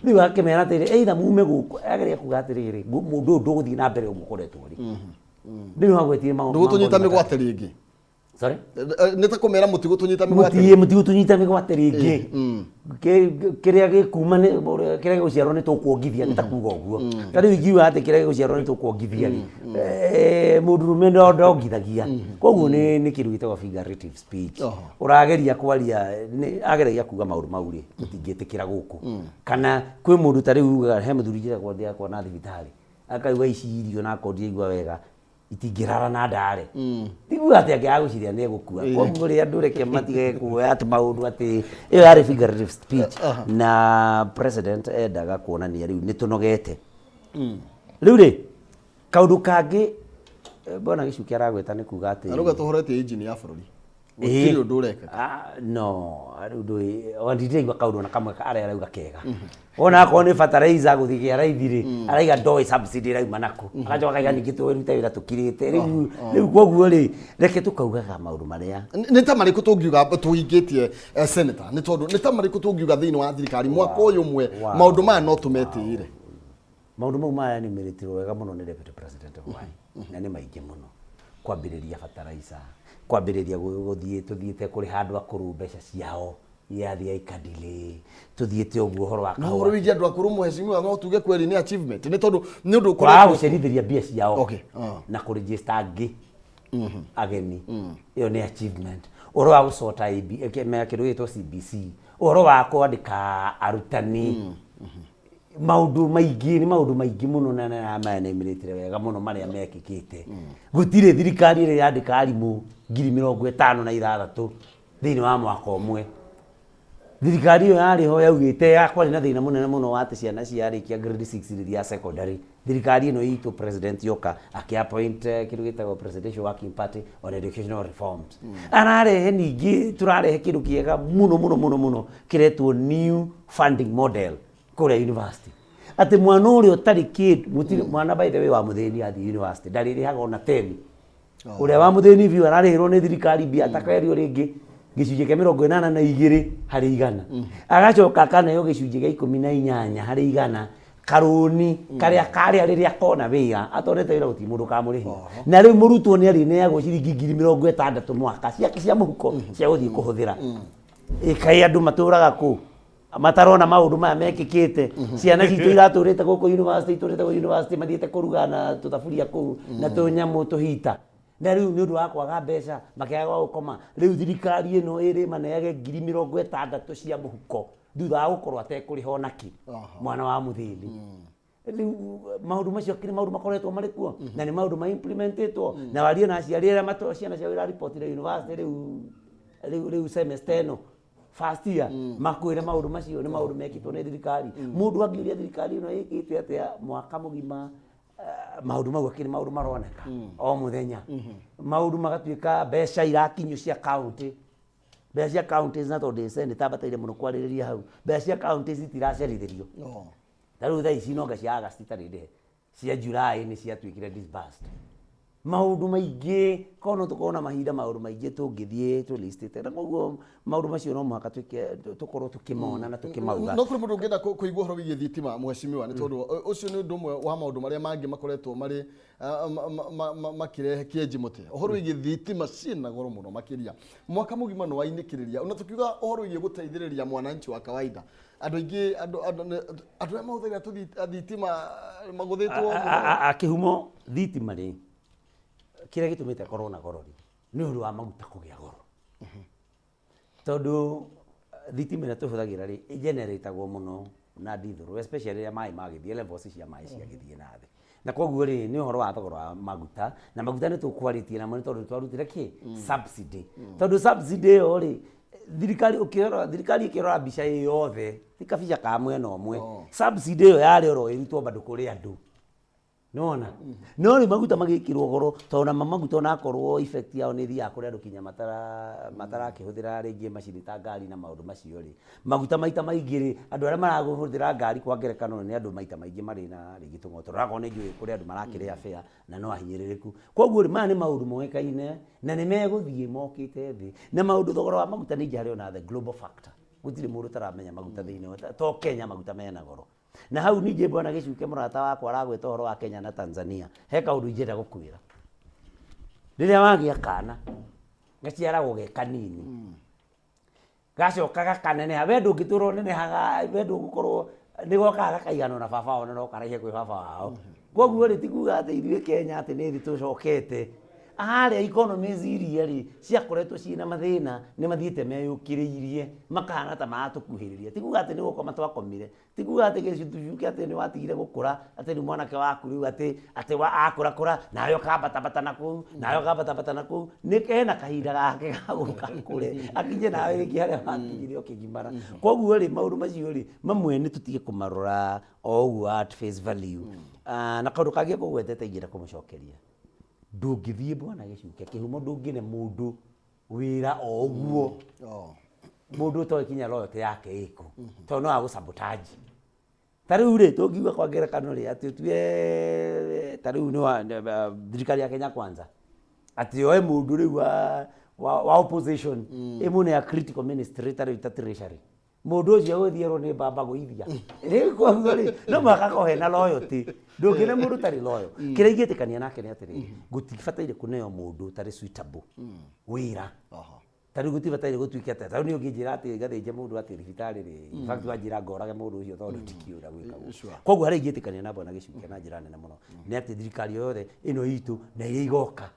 Speaker 2: rĩu akĩmera atĩrĩrĩ either mume gũkũ ageregia kuga atĩrĩrĩ mũndũ ũyũ ndũgũthiĩ na mbere ũguo ũkoretwo rĩ rĩu hagwetire maũndũ
Speaker 1: ndũgũtũnyita mĩgwate rĩngĩ
Speaker 2: sorry
Speaker 1: nĩ ta kũmera mũtigũtũnyita mĩgwate
Speaker 2: mũtigũtũnyita mĩgwate rĩngĩ kĩrĩa gĩkuma kĩrĩa gĩgũciarwo nĩ tũkuongithia nĩ ta kuga ũguo ta rĩu ingiuga atĩ kĩrĩa gĩgũciarwo nĩ tũkuongithia mũndũrũme ndongithagia koguo nĩ kĩndũ gĩtagwo figurative speech ũrageria kwaria ageragia kuga maũndũ mau rĩ tũtingĩtĩkĩra gũkũ kana kwĩ mũndũ ta rĩu ugaga he mũthuri njĩragwo thĩ yakwa na thibitarĩ akauga ici irio na akondi aigua wega itingĩrara na ndare tiguo atĩ angĩagũciria nĩ egũkua koguo rĩ andũ reke matige kuoya atĩ maũndũ atĩ ĩyo yarĩ figurative speech na president endaga kuonania rĩu nĩ tũnogete rĩu rĩ kaũndũ kangĩ bona Gĩcuki aragweta nĩ kuga atĩ
Speaker 1: arauga tũhoretie engine ya bũrũri gutiri undu ureka
Speaker 2: no undu wandireigua kaundu na kamwe aria arauga kega ona akorwo ni fertilizer guthigia raithiri araiga ndoi subsidy rauma naku agacoka akaiga ningi twirute wira tukirite riu koguo ri reke tukaugaga maundu maria
Speaker 1: ni ta mariku tungiuga tuhingitie senator ni tondu ni ta mariku tungiuga thiini wa thirikari mwaka uyu mwe maundu maya no tumetire
Speaker 2: maundu mau maya ni meritirwo wega muno ni deputy president wai na ni maingi muno kwambiriria fertilizer kwambiriria tuthiite kuri handu akuru mbeca ciao yathia ikadile tuthiite uguo horo wa
Speaker 1: no wigi andu akuru muheshimiwa no tuge kweli ni achievement ni tondu ni undu
Speaker 2: kwa gucerithiria mbia ciao na ku register angi ageni iyo ni achievement oro wa gucota IB me kindu gitwo CBC oro wa kwandika arutani maundu maingi muno na maya nä mä wega muno maria mekikite gutire thirikari ire yandika arimu 56,000 thiini wa mwaka umwe thirikari iyo yari ho yaugite yakwa na thina munene muno wa ati ciana ciarikia grade 6 riria secondary thirikari ino itu president yoka akiappoint kindu gitagwo presidential working party on educational reforms anarehe ningi turarehe kindu kiega muno kiretwo new funding model kore university ati mwana uri utari kid mwana by the way wa mutheni athi university dariri haga ona 10 uria wa mutheni view ararihirwo ni thirikari bia takaerio ringi gicunjĩ kĩa 82 harĩ 100 agacoka kaneo gicunjĩ kĩa 18 harĩ 100 karuni karia riria kona wira atonete wira guti mundu kamurihi na riu murutwo ni ari neagwo ciringi 60,000 mwaka ciake cia muhuko cia guthii kuhuthira ikai andu maturaga ku matarona maundu maya mekikite ciana citu iraturite guku university mathiite kurugana tuthaburia ku na tunyamu tuhita na riu ni undu wa kwaga mbeca makiaga gukoma riu thirikari ino iri maneage 60,000 cia muhuko thutha wa gukorwo atekuriho naki mwana wa muthini riu maundu macio kiri maundu makoretwo mari kuo na ni maundu ma implementetwo na wario na aciari aria ciana ciao ira report ira university riu semester ino first year makwire maundu macio ni maundu mekitwo ni thirikari mundu angiuria thirikari ino ikite atia mwaka mugima maundu mau akiri maundu maroneka o muthenya maundu magatuika mbeca irakinyo cia county mbeca cia counties na tondu senator bataire muno kwaririria hau mbeca cia counties itiracerithirio taru thaa ici no cia August itarinde cia July ni ciatuikire disbursed maundu maingi kono tukona mahinda maundu maingi tungithie tu listite na koguo maundu macio no muhaka tukorwo tukimona na tukimauga
Speaker 1: no kuri mundu ngenda kuigua horo wigie thitima muheshimiwa ni tondu ucio ni undu mwe wa maundu maria mangi makoretwo mari makirehe kieji muti horo wigie thitima cina goro muno makiria mwaka mugima no wainikiriria ona tukiuga horo wigie guteithiriria mwananchi wa kawaida andu ingi andu mauthagira thitima maguthitwo
Speaker 2: akihumo thitima ri kire gitumite corona gorori ni undu wa maguta kugia goro tondu thitima na tuhuthagira ri generatagwo muno na diesel especially ya mai magithie levels cia mai ciagithie na thi na koguo ri ni uhoro wa thogora wa maguta na maguta ni tukwaritie na tondu twarutire ki subsidy tondu subsidy yo ri thirikari ikirora mbica yothe tikabica ka mwena omwe subsidy yo yari oro irutwo bandu kuri andu nona no ri maguta magikirwo goro tondu maguta na akorwo effect yao ni thia kuri andu kinya matara kihuthira ringi macini ta ngari na maundu macio ri maguta maita maingiri andu aria maraguthira ngari kwa ngerekano ni andu maita maingi mari na ringi tungoto rako ni njui kuri andu marakiria fare na no ahinyiririku koguo ri maya ni maundu moekaine na ni meguthie mokite thi na maundu thogora wa maguta ni njari ona the global factor gutire mundu taramenya maguta thiini to Kenya maguta mena goro na hau nije bwana gicuke murata wakwa aragweta horo wa Kenya na Tanzania he kaundu injenda gukwira riria wagia kana gaciara guge kanini gacokaga kanene wendu ngituro nene haga wendu gukorwo nigokaga kaigano na baba ona no karaihe kwi baba wao koguo ri tikuga ati ithuĩ Kenya ati ni thi tucokete aria economies iria ri ciakoretwo ciina mathina ni mathiite meyukiriirie makana ta matukuhiriria tikuga ati ni gukoma twakomire tikuga ati gicitujuke ati ni watigire gukura ati ni mwanake waku riu ati akura nayo kabata naku ni kena kahinda gake gaguka kure akinye nawe riki haria watigire ukigimara koguo ri maundu macio ri mamwe ni tutige kumarora o at face value na kaundu kangĩ kugwetete ingira kumucokeria ndungithie bwana gicuke kihumo ndungine mundu wira o guo mundu to kinya loyalty yake iko to no agu sabotage tariu ri tungiuga kwa ngerekano ri ati tue tariu ni wa thirikari ya Kenya Kwanza ati oe mundu ri wa opposition imune ya critical ministry tariu ta treasury mundu ucio guthierwo ni baba guithia ri kwa ngori no makakohe na loyalty ndungine mundu tari loyo kira igietikania nake ni atiri gutifataire kuneo mundu tari suitable wira tari gutifataire gutuika ati tari ni unginjira ati gathinje mundu ati ribitari ri in fact wanjira ngorage mundu ucio tondu tikiura gwika koguo hari igietikania na bona gicukia na njira nene muno ni ati thirikari yothe ino itu na iria igoka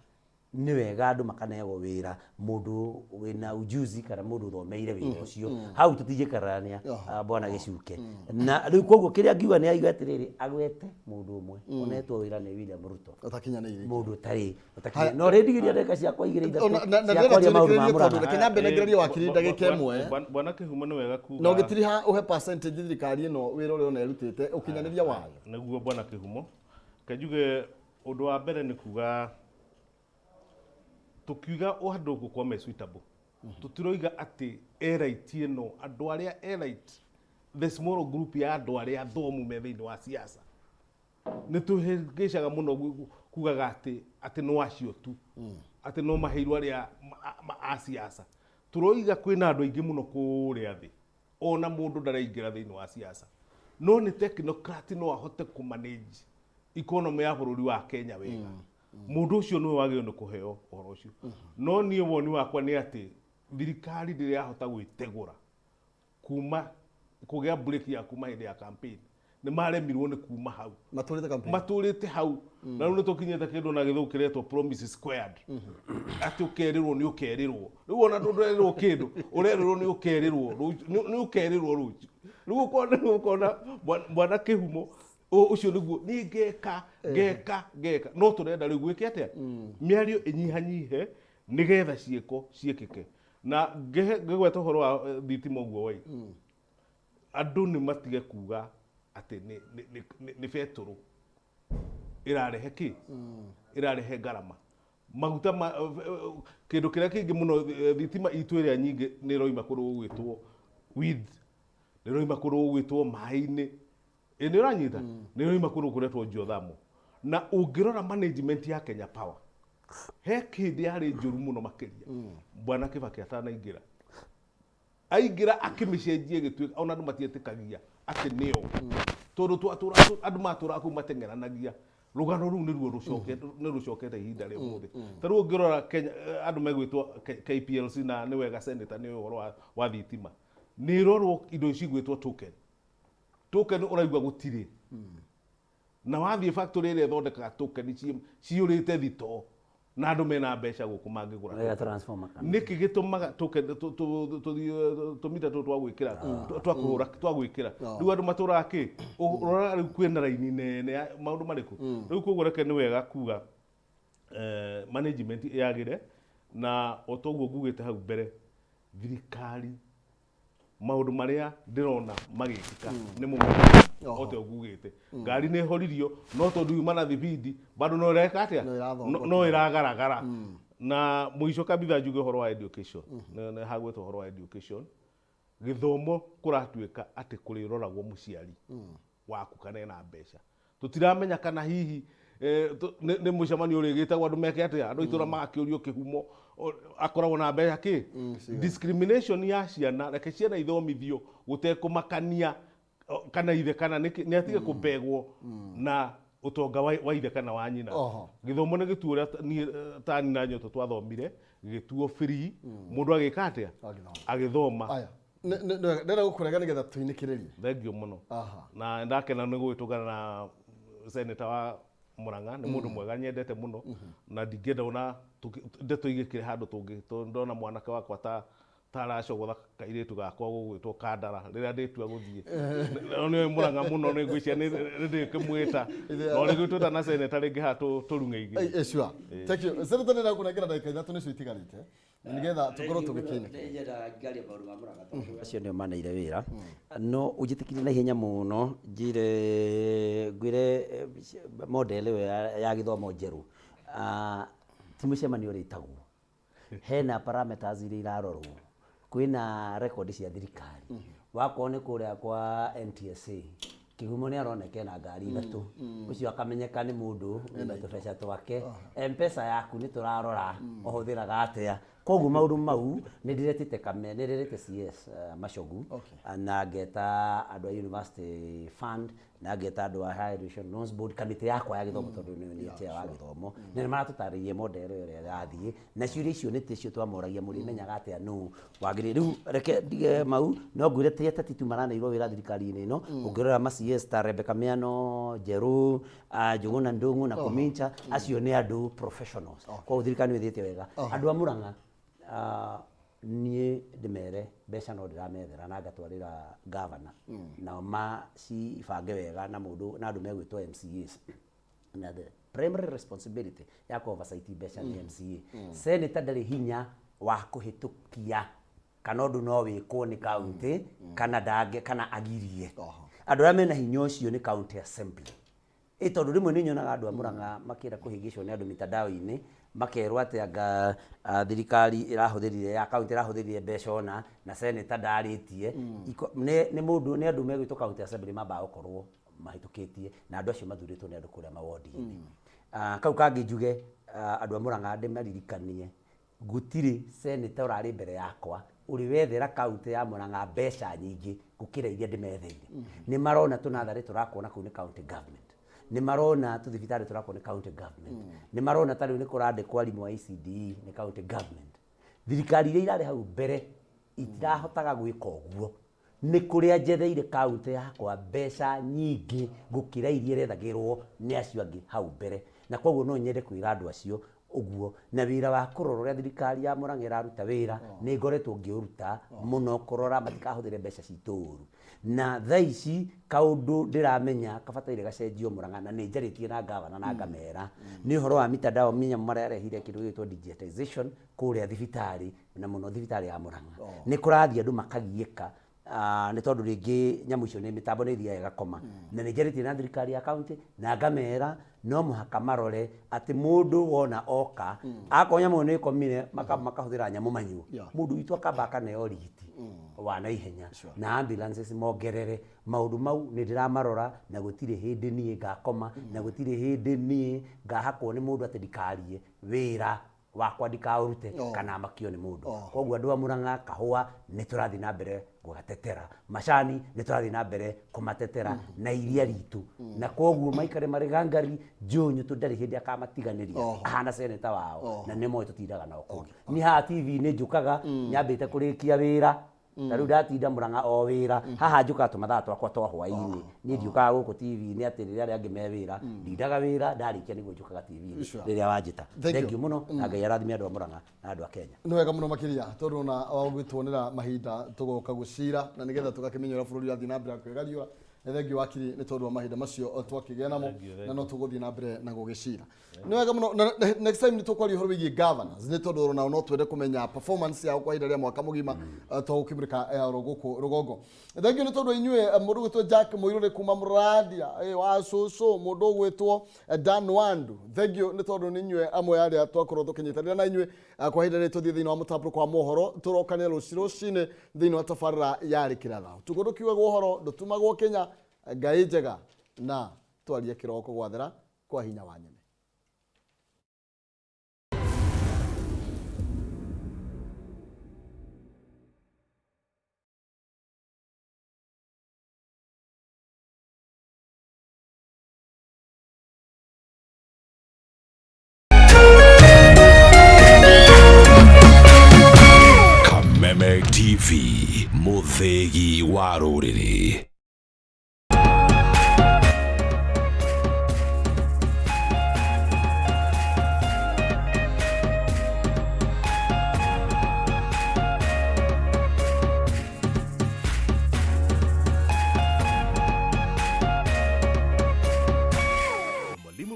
Speaker 2: ni wega andu makaneagwo wira mundu wina ujuzi kana mundu thomeire wira ucio hau tutijikarania bwana gicuke na riu koguo kiria ngiuga ni aiga atiriri agwete mundu umwe onetwo wira ni William Ruto
Speaker 1: utakinyanĩire
Speaker 2: mundu tari utakinya no rendigiria ndeka cia kwa igire ithatũ cia kwaria maundu ma Murang'a
Speaker 1: Kenya mbenegereria wakiri ndagika imwe
Speaker 3: bwana Kihumo ni wega kuga
Speaker 1: no gitiriha uhe percentage thirikari ino wira uria onerutite ukinyaniria wayo
Speaker 3: niguo bwana Kihumo kajuge undu wa mbere ni kuga tukiuga andu gukwa me suitable tutiroiga ati elite ino andu aria elite the small group ya andu aria thomu me thiini wa siasa ni tuhigishaga muno kugaga ati no acio tu ati no maheirwo aria a siasa turoiga kwina andu aingi muno kuria thi ona mundu ndaraingira thiini wa siasa no ni technocrat no ahote ku manage economy ya bururi wa Kenya wega mundu ucio no wagio ni kuheo horo ucio no nie woni wakwa ni ati thirikari ndiri yahota gwitegura kuma kugia break ya kuma hindi ya campaign ni maremirwo ni kuma hau maturite hau na riu nitukinyete kindu na githukiretwo promises squared ati ukerirwo ni ukerirwo riu ona ndurerwo kindu urerwo ni ukerirwo ni ukerirwo ruju riu ukona bwana Kihumo ucio niguo ni ngeka no turenda riu gwike atia miario inyihanyihe nigetha cieko ciekike na ngegweta horo wa thitima guo wai andu ni matige kuga ati ni beturu irarehe ki irarehe garama maguta kindu kiria kingi muno thitima itu iria nyingi ni roima kuru gwitwo weed ni roima kuru gwitwo mai-ini ni uranyita ni roima kuru kuretwo Jothamo na ungirora management ya Kenya Power he kindi yari njuru muno makiria bwana Kibaki atanaingira aingira akimicenjie gitwika ona andu matietikagia ati nio tondu andu matura ku matengeranagia rugano ru niruo rucokete ihinda ria muthi taru ngirora Kenya andu megwitwo KPLC na ni wega senator ni uhoro wa thitima ni rorwo indo cigwitwo token uraigwa gutiri na wathie factory ile thondeka token ciurite thito na andu mena mbeca guku mangigura
Speaker 2: ya transformer
Speaker 3: niki gitumaga token tumita twagwikira twagwikira riu andu matura ki urora riu kwina raini nene maundu mariku riu koguo reke ni wega kuga management yagire na otoguo ngugite hau mbere thirikari maundu maria ndirona magikika ni mumenya ote ngugite ngari ni horirio no tondu yumana thibindi bado no reka atia no iragaragara na muico kabitha njuge horo wa education ne hagwetwo horo wa education githomo kuratuika ati kuriroragwo muciari waku kana na mbeca tutiramenya kana hihi ni mucemanio urigitagwo andu meke atia andu itura magakiurio Kihumo akoragwo na mbeca ki discrimination ya ciana reke ciana ithomithio gutekumakania kana ithe kana ni atige kubegwo na utonga wa ithe kana wa nyina githomo ni gituo ria ni tani na nyoto twathomire gituo free mundu agika atia agithoma
Speaker 1: aya ndera gukurega nigetha tuinikiririe
Speaker 3: thengio muno na ndakena ni gwitugana na senator wa Murang'a ni mundu mwega nyendete muno na ndingenda ona ndeto igikire handu tungi ndona mwanake wakwa taracogotha kairitu gakwa gugwitwo Kandara riria nditua guthie ni Murang'a muno ni ngwicia ni ndikimwita no ni gwitwo na senator ringi ha turunge igi
Speaker 1: sure thank you senator ndira kunengira ndagika ithatu nicio itigarite nigetha tukorwo tugikinya
Speaker 2: ndira ngaria maundu ma Murang'a tondu acio nio maneire wira no ujitikirie na ihenya muno ngwire model ya githomo njeru timucemanio ritagwo hena parameters iria irarorwo kwina record cia thirikari wakone kuria kwa NTSA kihumo ni aroneke na ngari ithatu ucio akamenyeka ni mundu na tubesha twake M-Pesa yaku ni turarora uhuthiraga atia koguo maundu mau ni ndiretite kame ni ndirete CS Machogu na ngeta andu a University Fund na ngeta andu a Higher Education Loans Board kamiti yakwa ya githomo tondu ni tia wa githomo ni maratutaririe model ĩrĩa ĩrathiĩ na ciũria icio nĩ tĩcio twamoragia mũrĩ menyaga atĩa nũ wagĩrĩru reke ndige mau no ngwĩre ti ateti tu maraneirwo wĩra thirikari-inĩ ĩno ũngĩrora ma CS ta Rebecca Miano Njeru Njũgũna Ndung'u na Kũmincha acio nĩ andũ professionals kwa thirikari nĩ ĩthĩte wega andũ a Mũrang'a niĩ ndĩmere mbeca no ndĩramethera na ngatwarĩra governor nao macibange wega na mũndũ na andũ megwĩtwo MCAs na the primary responsibility ya oversight mbeca nĩ MCA senator ndarĩ hinya wa kũhĩtũkia kana ũndũ no wĩkwo nĩ county kana ndange kana agirie andũ arĩa mena hinya ũcio nĩ county assembly tondũ rĩmwe nĩ nyonaga andũ a Mũrang'a makĩenda kũhĩngĩcwo nĩ andũ mitandao-inĩ makerwo atĩ anga thirikari ĩrahũthĩrire ya county ĩrahũthĩrire mbeca ona na senator ndarĩtie nĩ mũndũ nĩ andũ megwĩtwo county assembly mambaga gũkorwo mahĩtũkĩtie na andũ acio mathurĩtwo nĩ andũ kũrĩa mawodi-inĩ kau kangĩ njuge andũ a Mũrang'a ndĩmaririkanie gũtirĩ senator ũrarĩ mbere yakwa ũrĩ wethera county ya Mũrang'a mbeca nyingĩ gũkĩra iria ndĩmetheire nĩ marona tũnatharĩ tũrakuona kũu nĩ county government nĩ marona tuthibitarĩ tũrakwo nĩ county government nĩ marona tarĩu nĩ kũrandĩkwo arimũ a ECD nĩ county government thirikari iria irarĩ hau mbere itirahotaga gwĩka ũguo nĩ kũrĩa njetheire county yakwa mbeca nyingĩ gũkĩra iria irethagĩrwo nĩ acio angĩ hau mbere na koguo no nyende kwĩra andũ acio ũguo na wĩra wa kũrora ũrĩa thirikari ya Mũrang'a ĩraruta wĩra nĩ ngoretwo ngĩũruta mũno kũrora matikahũthĩre mbeca citũ ũru na thaa ici kaũndũ ndĩramenya kabataire gacenjio Mũrang'a na nĩ njarĩtie na gavana na ngamera nĩ ũhoro wa mitandao minya marĩa arehire kĩndũ gĩtwo digitization kũrĩa thibitarĩ na mũno thibitarĩ ya Mũrang'a nĩ kũrathiĩ andũ makagiĩka nĩ tondũ rĩngĩ nyamũ icio nĩ mitambo nĩ ithiaga igakoma na nĩ njarĩtie na thirikari ya county na ngamera no mũhaka marore atĩ mũndũ wona oka akorwo nyamũ nĩ ĩkomire makahũthĩra nyamũ manyũ mũndũ witũ akamba akaneo ũrigiti wa na ihenya na ambulances mongerere maũndũ mau nĩ ndĩramarora na gũtirĩ hĩndĩ niĩ ngakoma na gũtirĩ hĩndĩ niĩ ngahakwo nĩ mũndũ atĩ ndikarie wĩra wakwa ndikaũrute kana makio nĩ mũndũ koguo andũ a Mũrang'a kahũa nĩ tũrathiĩ na mbere gũgatetera macani nĩ tũrathiĩ na mbere kũmatetera na iria ritũ na koguo maikare marĩ gangari Njũnyũ tũndarĩ hĩndĩ akamatiganĩria ahana senator wao na nĩ moĩ tũtindaga nao kũu niĩ haha TV nĩ njũkaga nyambĩte kũrĩkia wĩra na rĩu ndatinda Mũrang'a o wĩra haha njũkaga tũmathaa twakwa twa hwaĩ-inĩ niĩ ndiũkaga gũkũ TV-inĩ atĩ rĩrĩa arĩa angĩ me wĩra ndindaga wĩra ndarĩkia nĩguo njũkaga TV-inĩ rĩrĩa wanjĩta thengiũ mũno na Ngai arathime andũ a Mũrang'a na andũ a Kenya
Speaker 1: nĩ wega mũno makĩria tondũ na wagũgĩtuonera mahinda tũgoka gũcira na nĩgetha tũgakĩmenya ũrĩa bũrũri ũrathiĩ na mbere kwĩgariũra na thengiũ wakiri nĩ tondũ wa mahinda macio twakĩgĩa namo na no tũgũthiĩ na mbere na gũgĩcira nĩ wega mũno next time nĩ tũkwaria ũhoro wĩgiĩ governors nĩ tondũ nao no twende kũmenya performance yao kwa ihinda rĩa mwaka mũgima twagũkĩmũrĩka gũkũ rũgongo thengiũ nĩ tondũ inyuĩ mũndũ ũgwĩtwo Jack Mũirũrĩ kuma Mũrandia wa Cũcũ mũndũ ũgwĩtwo Dan Wandu thengiũ nĩ tondũ nĩ inyuĩ amwe arĩa twakorwo tũkĩnyitanĩra na inyuĩ kwa ihinda rĩrĩ tũthiĩ thĩinĩ wa mũtambũrũko wa mohoro tũrokania rũciinĩ thĩinĩ wa tabarĩra yarĩ kĩratha tũguo tũkiugagwo ũhoro ndũtumagwo Kenya Ngai njega na twarie kĩroko gwathera kwa hinya wa nyene
Speaker 11: Kameme TV mũthĩgi wa rũrĩrĩ.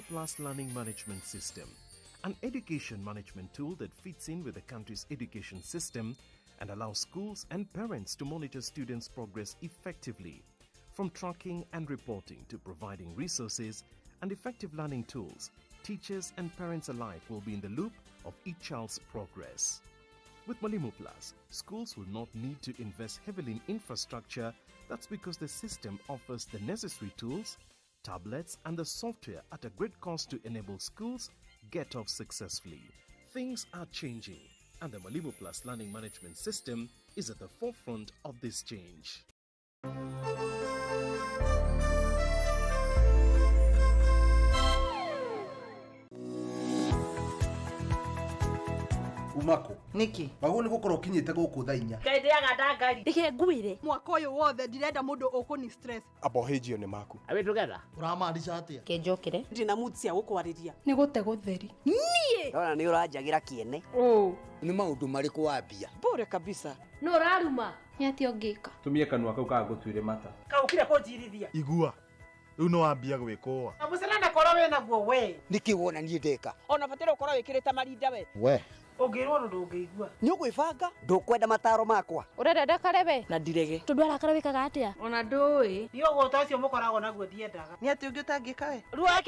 Speaker 20: Plus Learning Management System, an education management tool that fits in with the country's education system and allows schools and parents to monitor students' progress effectively. From tracking and reporting to providing resources and effective learning tools, teachers and parents alike will be in the loop of each child's progress. With Mwalimu Plus, schools will not need to invest heavily in infrastructure. That's because the system offers the necessary tools, tablets, and the software at a great cost to enable schools get off successfully. Things are changing, and the Mwalimu Plus learning management system is at the forefront of this change.
Speaker 21: Umako niki wagu ni gukora ukinyite guku thainya
Speaker 22: ngeithiaga ndangari reke nguire mwaka uyu wothe ndirenda mundu ukuni stress
Speaker 21: abohejio ni maku
Speaker 22: awe together
Speaker 21: uramaanisha atia
Speaker 22: kenjokire ndina mood cia gukwariria
Speaker 21: ni gute gutheri
Speaker 22: nie
Speaker 21: ona ni uranjagira kiene ni maundu mariku wambia
Speaker 22: bure kabisa
Speaker 21: no raruma
Speaker 22: ni ati ongika
Speaker 21: tumie kanua kau ka gutwire mata
Speaker 22: kaukire kunjirithia
Speaker 21: igua riu no wambia gwikoa
Speaker 22: amucerana kora we naguo we
Speaker 21: niki wona nie ndeka
Speaker 22: ona batira ukora wikirite marinda we ongirwo ndungigua
Speaker 21: ni ugwibanga ndukwenda mataro makwa
Speaker 22: urenda ndakarebe na ndirege tundu arakara wikaga atia ona ndui ni ugo tacio mukoragwo naguo ndiendaga ni ati ungi utangika we